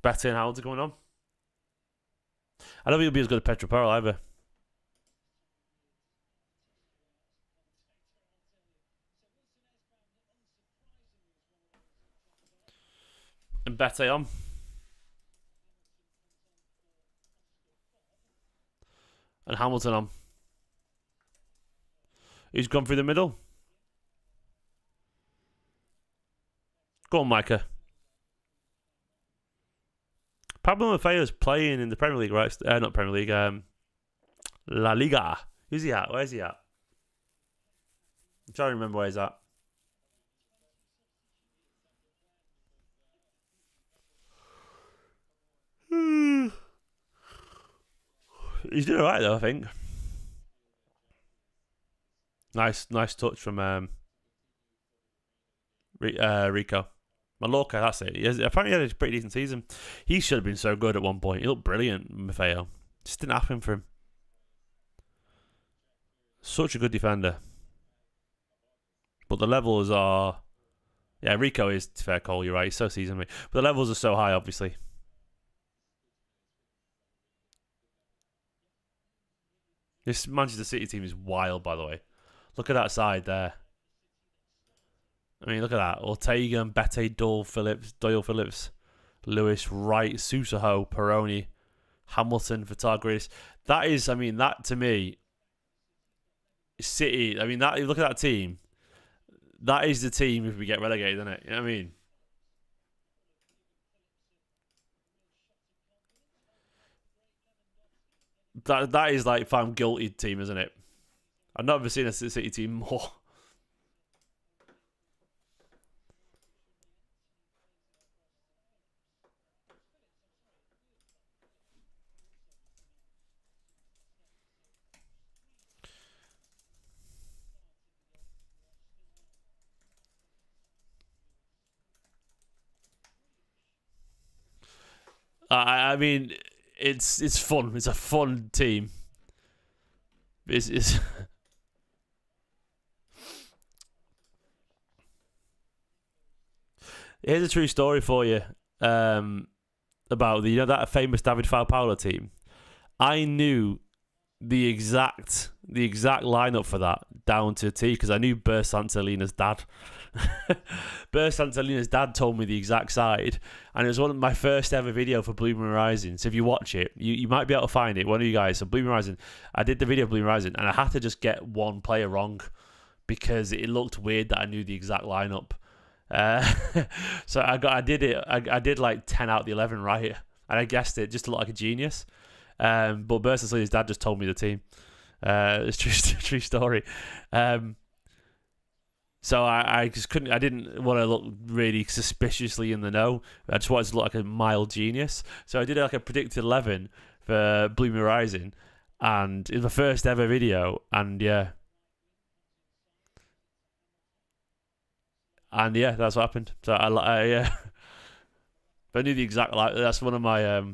Better and Haaland are going on. I don't think he'll be as good as Petro Porro either. And Bete on. And Hamilton on. Who's gone through the middle? Go on, Micah. Pablo Maffeo's playing in the Premier League, right? Not Premier League. La Liga. Who's he at? Where's he at? I'm trying to remember where he's at. He's doing alright though, I think. Nice touch from Rico. Mallorca, that's it. Apparently he had a pretty decent season. He should have been so good at one point. He looked brilliant, Maffeo. Just didn't happen for him. Such a good defender. But the levels are... Yeah, Rico is fair call, you're right. He's so seasoned. But the levels are so high, obviously. This Manchester City team is wild, by the way. Look at that side there. I mean, look at that. Ortega, Mbete, Doyle Phillips, Lewis, Wright, Susaho, Perrone, Hamilton, Grealish. That is, I mean, that to me, City, I mean, that look at that team. That is the team if we get relegated, isn't it? You know what I mean? That is like if I'm guilty team, isn't it? I've never seen a City team more. I mean, it's fun. It's a fun team. It's Here's a true story for you about that famous David Paula team. I knew the exact lineup for that down to a T because I knew Bert Santalina's dad. Bert Santalina's dad told me the exact side, and it was one of my first ever video for Blue Moon Rising. So if you watch it, you might be able to find it. One of you guys. So Blue Moon Rising, I did the video of Blue Moon Rising, and I had to just get one player wrong because it looked weird that I knew the exact lineup. So I did like 10 out of the 11 right, and I guessed it just to look like a genius. But Bert Santalina's dad just told me the team. It's true story. So I just couldn't. I didn't want to look really suspiciously in the know. I just wanted to look like a mild genius. So I did like a predicted 11 for Blue Moon Rising, and it was my first ever video. And yeah, that's what happened. So I knew the exact. Like that's one of my.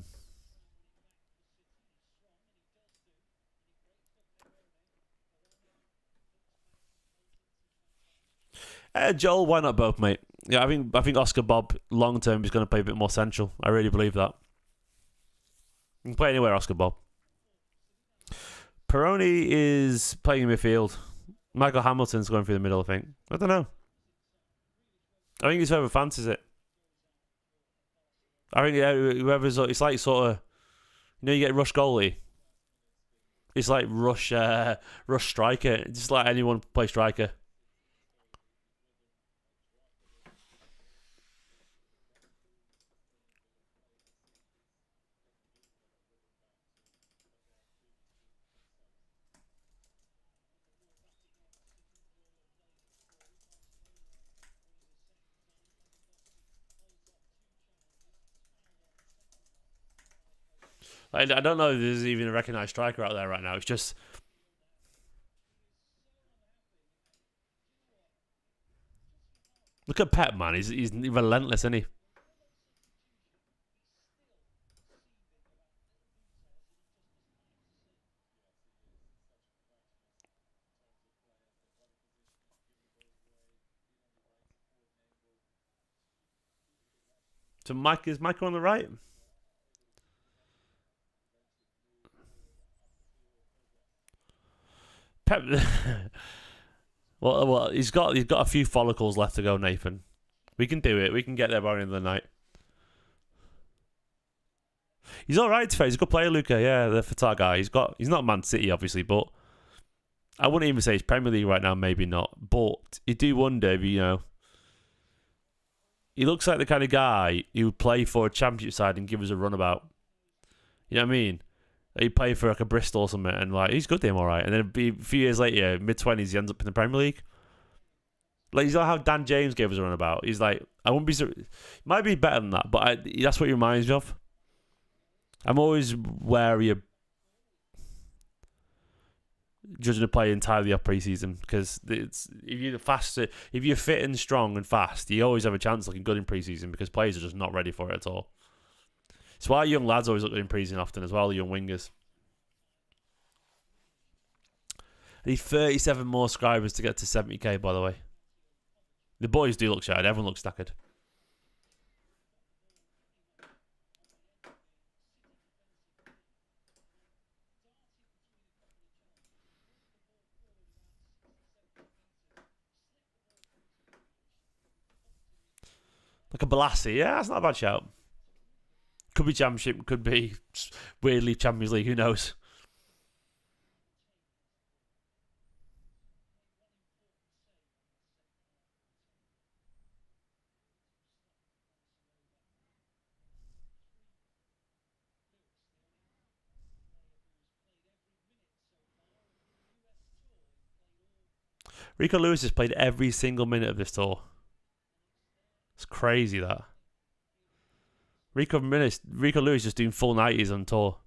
Joel, why not both, mate? Yeah, I think Oscar Bobb long term is going to play a bit more central. I really believe that. You can play anywhere, Oscar Bobb. Perrone is playing in midfield. Michael Hamilton's going through the middle, I think. I don't know. I think it's whoever fancies it. I think whoever's... It's like sort of... you get rush goalie. It's like rush striker. Just like anyone play striker. I don't know if there's even a recognised striker out there right now. It's just... Look at Pep, man. He's relentless, isn't he? So is Michael on the right? Pep. well, he's got a few follicles left to go, Nathan. We can do it. We can get there by the end of the night. He's all right. He's a good player, Luca. Yeah, the Fatah guy. He's not Man City, obviously, but I wouldn't even say he's Premier League right now. Maybe not. But you do wonder if he looks like the kind of guy who would play for a championship side and give us a runabout. You know what I mean? He played for like a Bristol or something, and like he's good to him, all right. And then a few years later, mid-20s, he ends up in the Premier League. Like, he's like how Dan James gave us a runabout. He's like, I wouldn't be. Might be better than that, but that's what he reminds me of. I'm always wary of judging a player entirely off pre-season, because if you're fit and strong and fast, you always have a chance looking good in pre-season, because players are just not ready for it at all. It's why young lads always look good in pre-season often as well, the young wingers. I need 37 more subscribers to get to 70k, by the way. The boys do look shattered. Everyone looks knackered. Like a Balassi. Yeah, that's not a bad shout. Could be Championship. Could be, weirdly, Champions League. Who knows? Rico Lewis has played every single minute of this tour. It's crazy, that. Rico Lewis just doing full 90s on tour.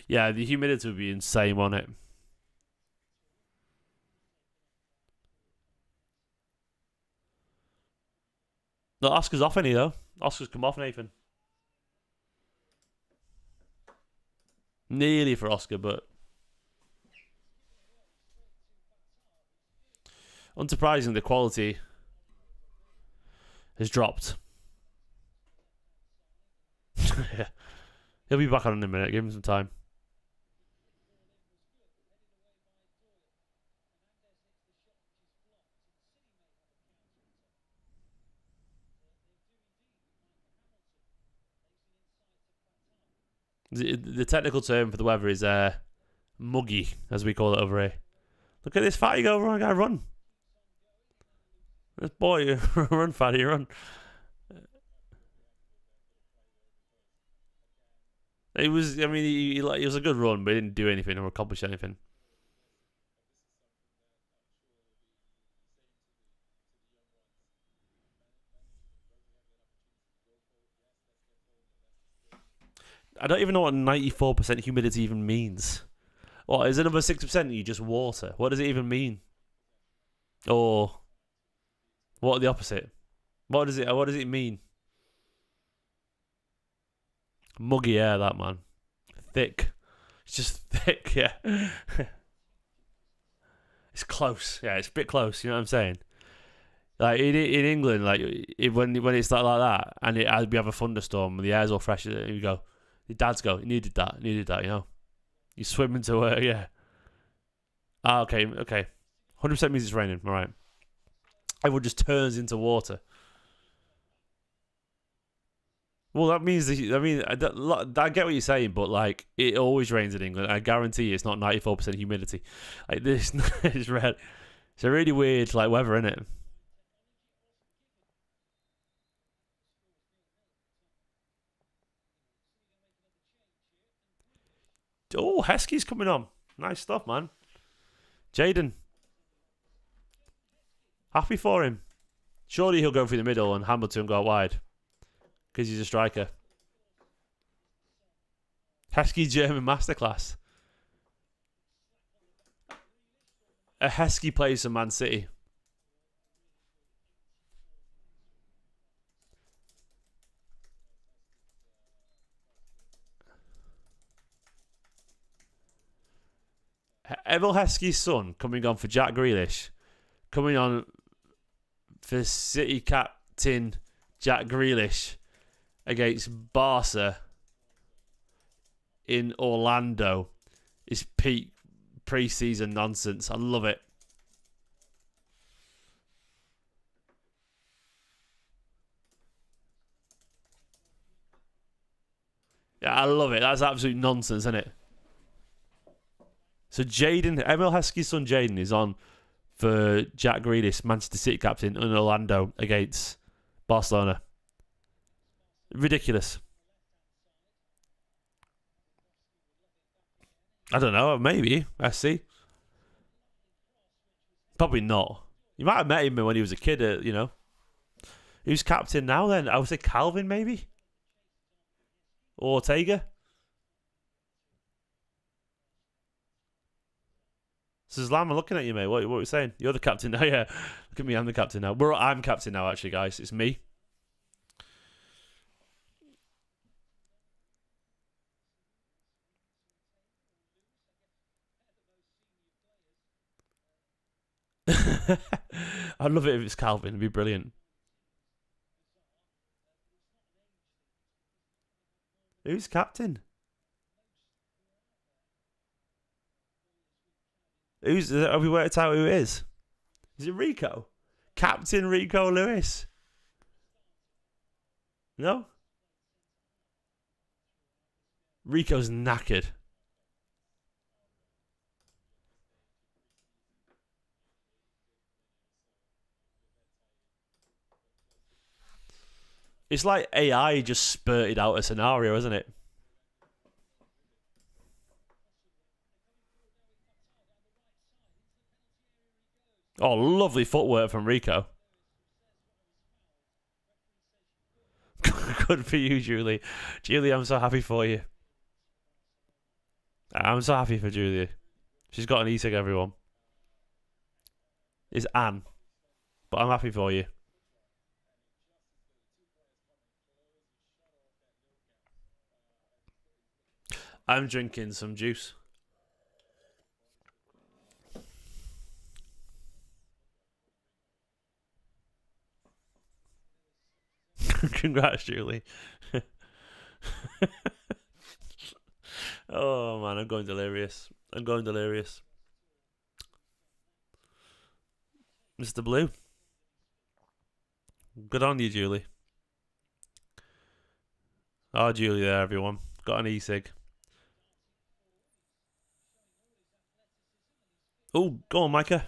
Yeah, the humidity would be insane, wouldn't it? No, Oscar's off any though. Oscar's come off, Nathan. Nearly for Oscar, but unsurprisingly, the quality has dropped. Yeah. He'll be back on in a minute. Give him some time. The technical term for the weather is muggy, as we call it over here. Look at this fatty go, run, guy, run. This boy, run, fatty, run. It was, I mean, it was a good run, but he didn't do anything or accomplish anything. I don't even know what 94% humidity even means. What, is another 6% you just water? What does it even mean? Or what are the opposite? What does it mean? Muggy air, that, man. Thick. It's just thick, yeah. It's close. Yeah, it's a bit close, you know what I'm saying? Like in England, like when it's like that, and we have a thunderstorm and the air's all fresh, and you go, your dads go, you needed that, you know. You swim into work, yeah. Ah, okay. 100% means it's raining, all right. Everyone just turns into water. Well, that means, I get what you're saying, but like, it always rains in England. I guarantee you it's not 94% humidity. Like, this is red. It's a really weird, like, weather, isn't it? Oh, Heskey's coming on. Nice stuff, man. Jaden. Happy for him. Surely he'll go through the middle and Hamilton go out wide. Because he's a striker. Heskey German masterclass. A Heskey plays for Man City. Emil Heskey's son coming on for Jack Grealish. Coming on for City captain Jack Grealish against Barca in Orlando is peak pre-season nonsense. I love it. Yeah, I love it. That's absolute nonsense, isn't it? So Jaden, Emil Heskey's son Jaden is on for Jack Grealish, Manchester City captain, in Orlando against Barcelona. Ridiculous. I don't know. Maybe. I see. Probably not. You might have met him when he was a kid, Who's captain now then? I would say Calvin, maybe? Or Ortega? Suzlam, I'm looking at you, mate. What are you saying? You're the captain now, yeah. Look at me, I'm the captain now. I'm captain now, actually, guys. It's me. I'd love it if it's Calvin. It'd be brilliant. Who's captain? Have we worked out who it is? Is it Rico? Captain Rico Lewis? No? Rico's knackered. It's like AI just spurted out a scenario, isn't it? Oh, lovely footwork from Rico. Good for you, Julie. Julie, I'm so happy for you. I'm so happy for Julie. She's got an e-cig, everyone. It's Anne. But I'm happy for you. I'm drinking some juice. Congrats, Julie. Oh, man, I'm going delirious. Mr. Blue. Good on you, Julie. Oh, Julie there, everyone. Got an e-cig. Oh, go on, Micah.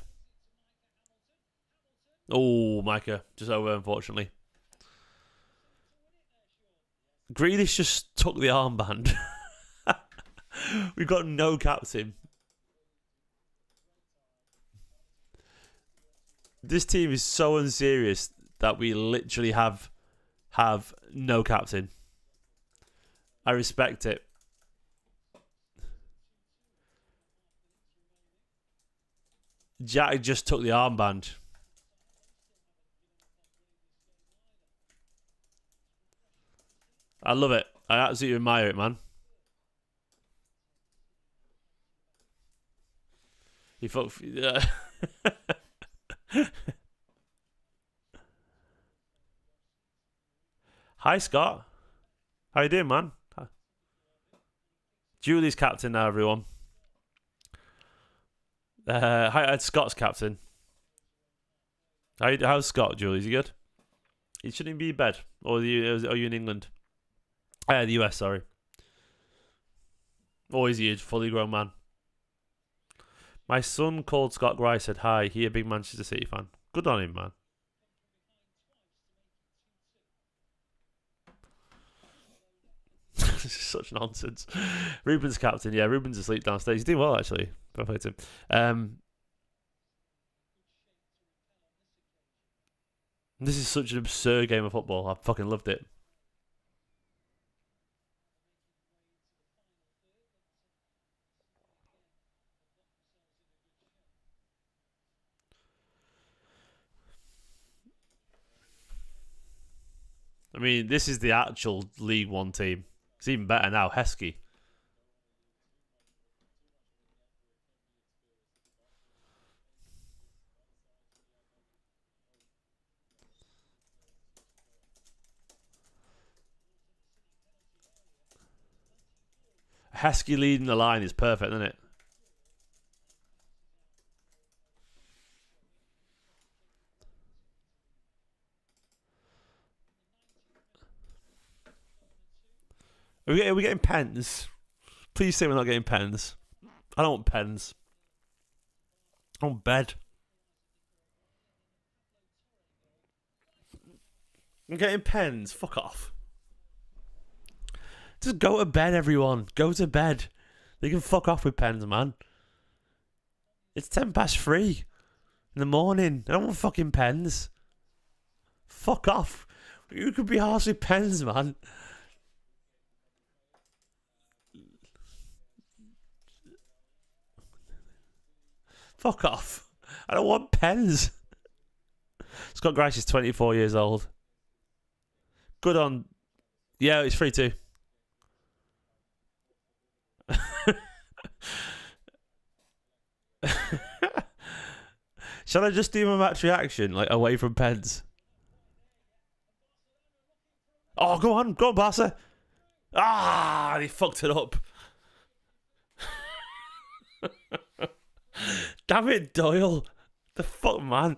Oh, Micah. Just over, unfortunately. Grealish just took the armband. We've got no captain. This team is so unserious that we literally have no captain. I respect it. Jack just took the armband. I love it. I absolutely admire it, man. He fucked. Hi, Scott. How you doing, man? Julie's captain now, everyone. Hi, Scott's captain. How's Scott, Julie? Is he good? He shouldn't be in bed. Or are you in England? The US, sorry. Or is he a fully grown man? My son called Scott Grice, said hi. He a big Manchester City fan. Good on him, man. This is such nonsense. Ruben's captain. Yeah, Ruben's asleep downstairs. He's doing well, actually. Perfect him. This is such an absurd game of football. I fucking loved it. I mean, this is the actual League One team. It's even better now. Heskey. Heskey leading the line is perfect, isn't it? Are we getting pens? Please say we're not getting pens. I don't want pens. On bed. I'm getting pens. Fuck off. Just go to bed, everyone. Go to bed. You can fuck off with pens, man. It's 3:10 in the morning. I don't want fucking pens. Fuck off. You could be harsh with pens, man. Fuck off. I don't want pens. Scott Grice is 24 years old. Good on. Yeah, it's free too. Shall I just do my match reaction, like away from pens? Oh, go on, Barca. Ah, he fucked it up. Damn it, Doyle. The fuck, man.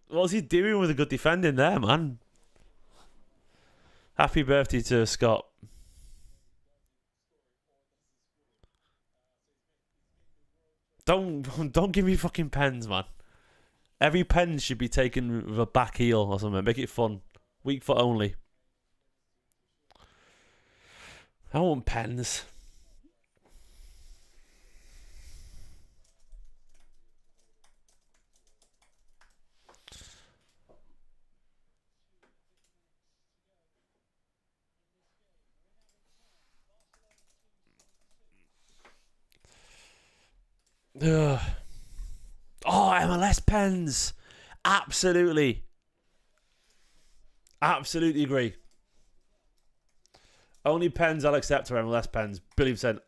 What's he doing with a good defending there, man? Happy birthday to Scott. Don't give me fucking pens, man. Every pen should be taken with a back heel or something. Make it fun. Weak foot only. I don't want pens. Ugh. Oh, MLS pens. Absolutely. Absolutely agree. Only pens I'll accept are MLS pens. Billion percent.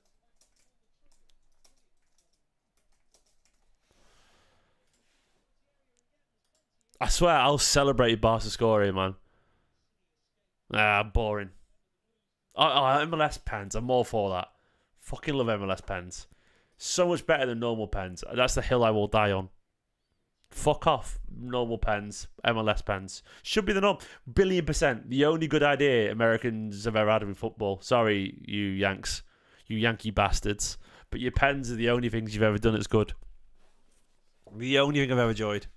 I swear I'll celebrate Barca scoring, man. Ah, boring. MLS pens. I'm all for that. Fucking love MLS pens. So much better than normal pens. That's the hill I will die on. Fuck off. Normal pens. MLS pens. Should be the norm. Billion percent. The only good idea Americans have ever had with football. Sorry, you Yanks. You Yankee bastards. But your pens are the only things you've ever done that's good. The only thing I've ever enjoyed.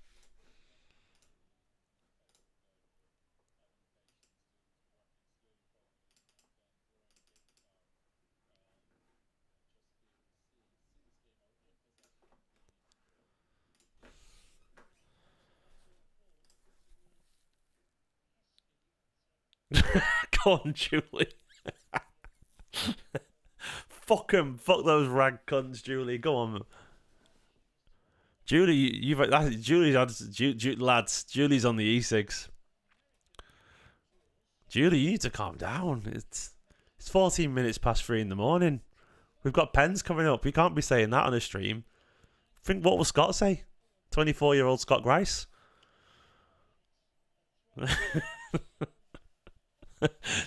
Go on, Julie. Fuck them. Fuck those rag cunts, Julie. Go on. Julie, lads. Julie's on the e-cigs. Julie, you need to calm down. It's 14 minutes past 3 in the morning. We've got pens coming up. We can't be saying that on a stream. Think what will Scott say? 24-year-old Scott Grice.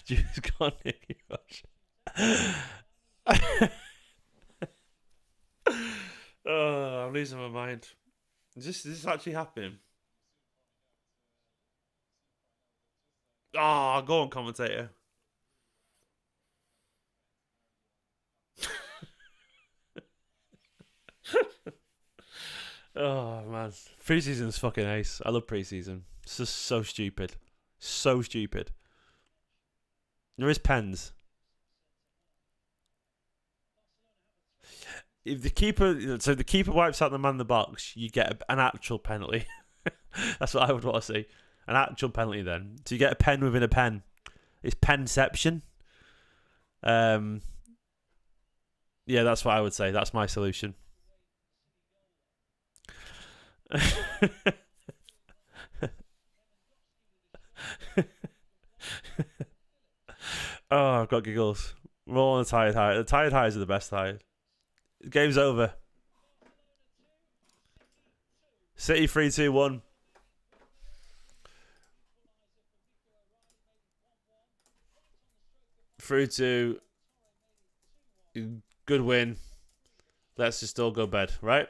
Julie's gone, Nicky Rush. Oh, I'm losing my mind. Is this actually happening? Oh, go on, commentator. Oh, man. Preseason's fucking ace. I love preseason. It's just so stupid. So stupid. There is pens. If the keeper wipes out the man in the box, you get an actual penalty. That's what I would want to see. An actual penalty then. So you get a pen within a pen. It's penception. Yeah, that's what I would say. That's my solution. Oh, I've got giggles. We're all on the tired high. The tired highs are the best highs. Game's over. City 3-2-1. Through to good win. Let's just all go bed, right?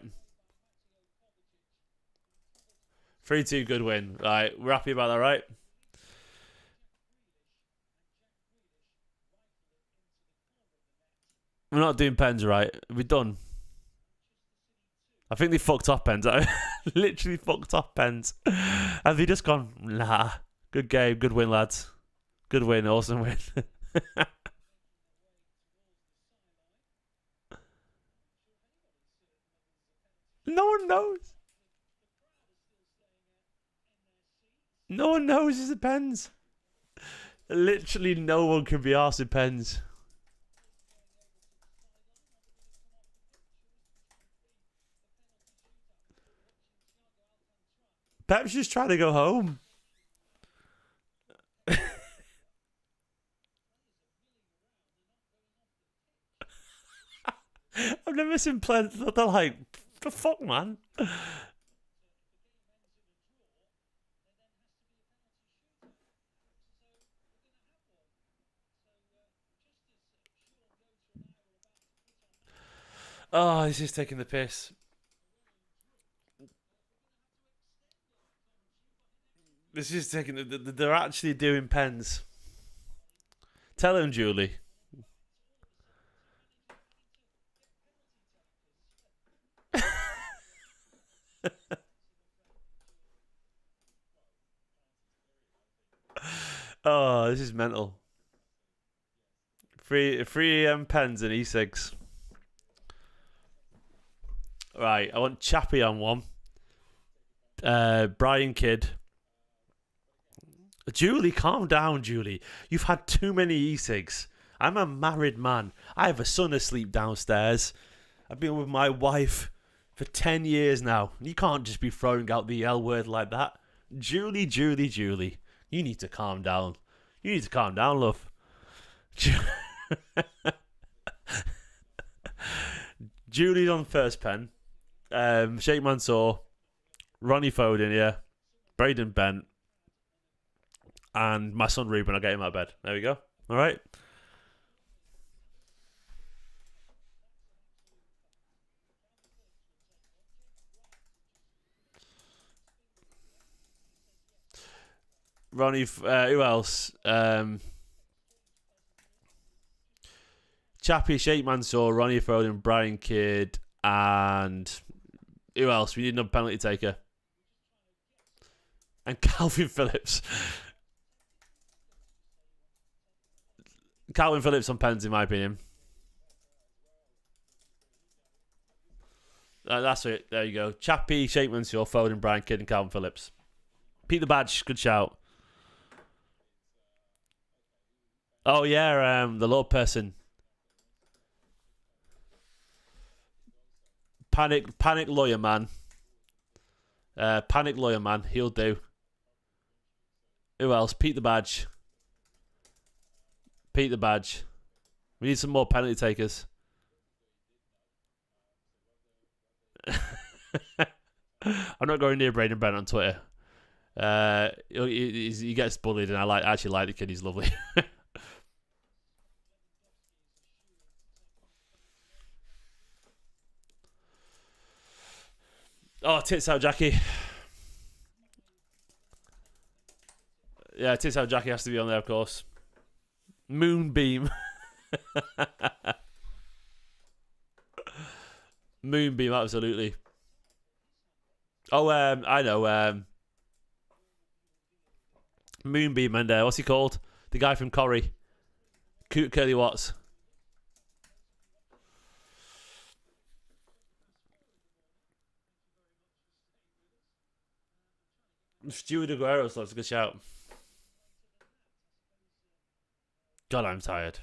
3-2 good win. Right, we're happy about that, right? We're not doing pens right. We're done. I think they fucked off pens. Literally fucked off pens. Have they just gone, nah. Good game. Good win, lads. Good win. Awesome win. No one knows. No one knows it's a pens. Literally no one can be arsed with pens. Pep's just trying to go home. I've never seen players that they're like, the fuck, man. Oh, this is taking the piss. This is taking they're actually doing pens. Tell him, Julie. Oh, this is mental. Free pens and e-cigs. Right, I want Chappie on one. Brian Kidd. Julie, calm down, Julie. You've had too many e-cigs. I'm a married man. I have a son asleep downstairs. I've been with my wife for 10 years now. You can't just be throwing out the L word like that. Julie, Julie, Julie. You need to calm down. You need to calm down, love. Julie's on first pen. Sheikh Mansour, Ronnie Foden, yeah, Braden Bent, and my son Ruben. I'll get him out of bed. There we go. All right. Ronnie, who else? Chappie, Sheikh Mansour, Ronnie Foden, Brian Kidd, and who else? We need another penalty taker. And Calvin Phillips. Calvin Phillips on pens, in my opinion. That's it. There you go. Chappie, Sheikh Mansour, Foden, Brian Kidd, and Calvin Phillips. Pete the Badge, good shout. Oh yeah, the little person. Panic lawyer man. Panic lawyer man. He'll do. Who else? Pete the Badge. Pete the Badge. We need some more penalty takers. I'm not going near Braden Bent on Twitter. He gets bullied, and I actually like the kid. He's lovely. Oh, tits out, Jackie. Yeah, tits out, Jackie has to be on there, of course. Moonbeam. Moonbeam, absolutely. Oh, I know. Moonbeam and what's he called? The guy from Corrie. Curly Watts. Stuart Aguero, so that's a good shout. God, I'm tired.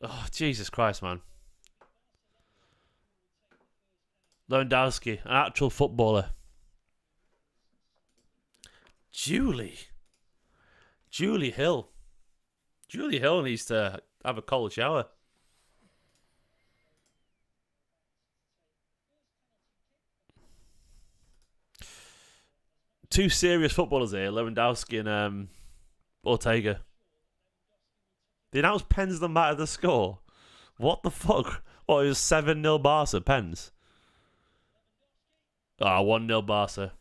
Oh, Jesus Christ, man. Lewandowski, an actual footballer. Julie Hill. Julie Hill needs to have a cold shower. Two serious footballers here, Lewandowski and Ortega. They announced pens don't matter the score. What the fuck? What, it was 7-0 Barca, pens? Ah, 1-0 Barca.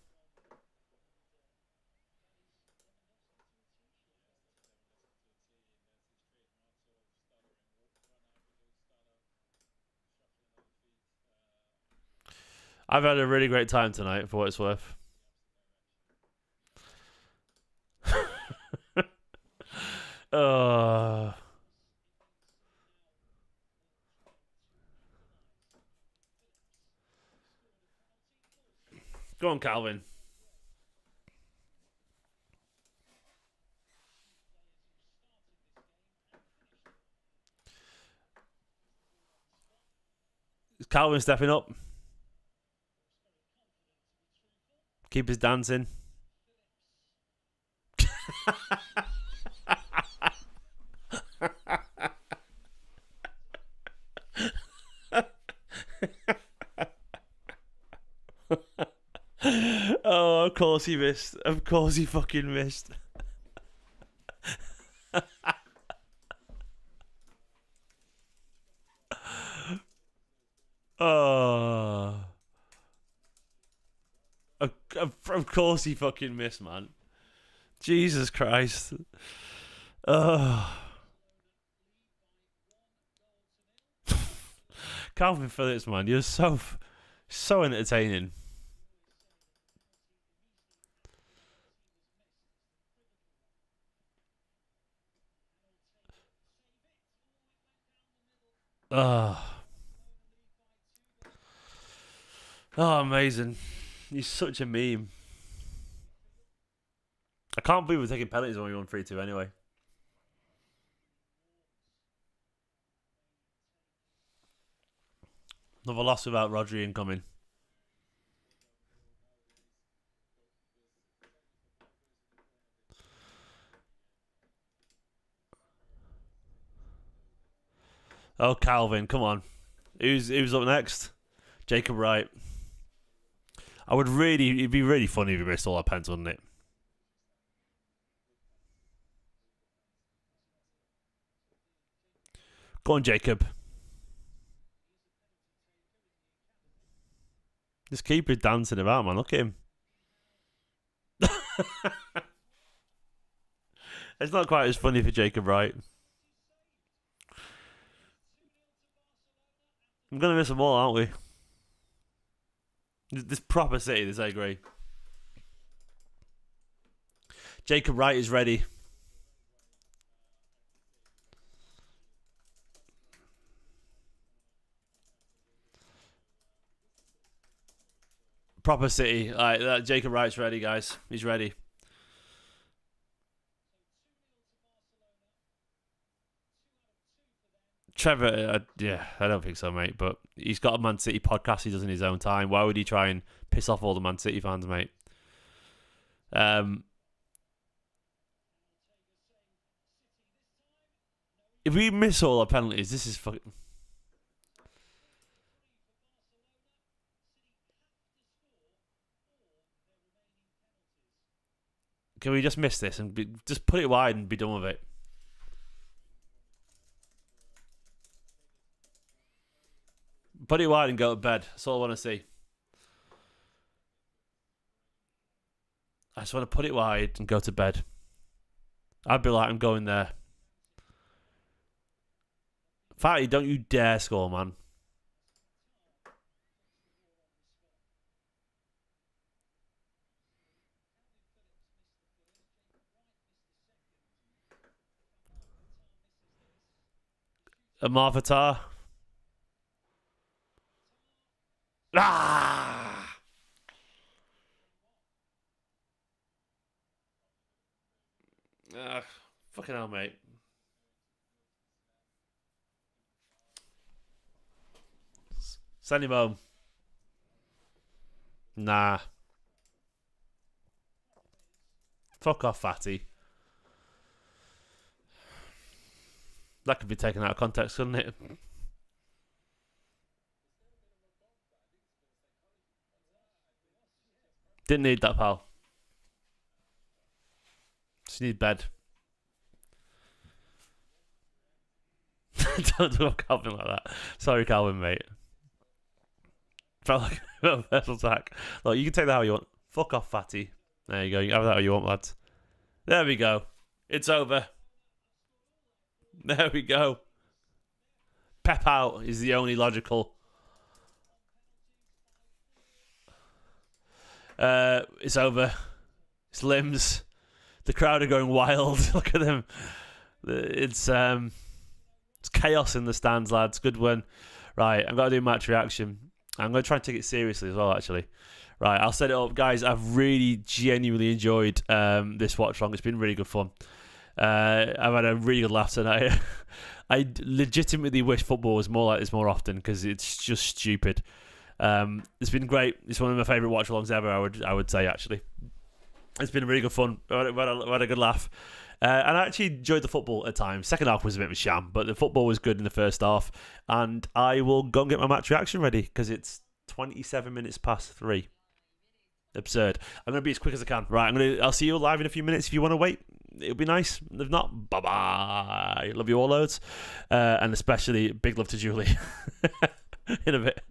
I've had a really great time tonight, for what it's worth. uh, Go on, Calvin. Is Calvin stepping up? Keep his dancing. Oh, of course he missed. Of course he fucking missed. Oh. Of course he fucking missed, man. Jesus Christ. Oh. Calvin Phillips, man, you're so entertaining. Oh. Oh, amazing. He's such a meme. I can't believe we're taking penalties when we won 3-2 anyway. Another loss without Rodri incoming. Oh, Calvin, come on. Who's up next? Jacob Wright. It'd be really funny if we missed all our pens, wouldn't it? Go on, Jacob. This keeper's dancing about, man. Look at him. It's not quite as funny for Jacob Wright. I'm going to miss them all, aren't we? This proper City, this I agree. Jacob Wright is ready. Proper City. Jacob Wright's ready, guys. He's ready. Trevor, I don't think so, mate. But he's got a Man City podcast he does in his own time. Why would he try and piss off all the Man City fans, mate? If we miss all our penalties, this is fucking. Can we just miss this and just put it wide and be done with it? Put it wide and go to bed. That's all I want to see. I just want to put it wide and go to bed. I'd be like, I'm going there. Fatty, don't you dare score, man. Marvatar. Ah! Fucking hell, mate. Send him home. Nah. Fuck off, Fatty. That could be taken out of context, couldn't it? Didn't need that, pal. Just need bed. Don't talk Calvin like that. Sorry, Calvin, mate. Felt like a personal attack. Look, you can take that how you want. Fuck off, fatty. There you go. You can have that how you want, lads. There we go. It's over. There we go. Pep out is the only logical. It's over. It's limbs. The crowd are going wild. Look at them. It's chaos in the stands, lads. Good one. Right, I'm going to do match reaction. I'm going to try and take it seriously as well, actually. Right, I'll set it up. Guys, I've really genuinely enjoyed this watch-along. It's been really good fun. I've had a really good laugh tonight. I legitimately wish football was more like this more often because it's just stupid. It's been great. It's one of my favourite watch-alongs ever, I would say, actually. It's been really good fun. We had a good laugh. And I actually enjoyed the football at times. Second half was a bit of a sham, but the football was good in the first half. And I will go and get my match reaction ready because it's 27 minutes past 3. Absurd. I'm going to be as quick as I can. Right, I'll see you live in a few minutes if you want to wait. It'll be nice. If not, bye-bye. Love you all loads. And especially big love to Julie. In a bit.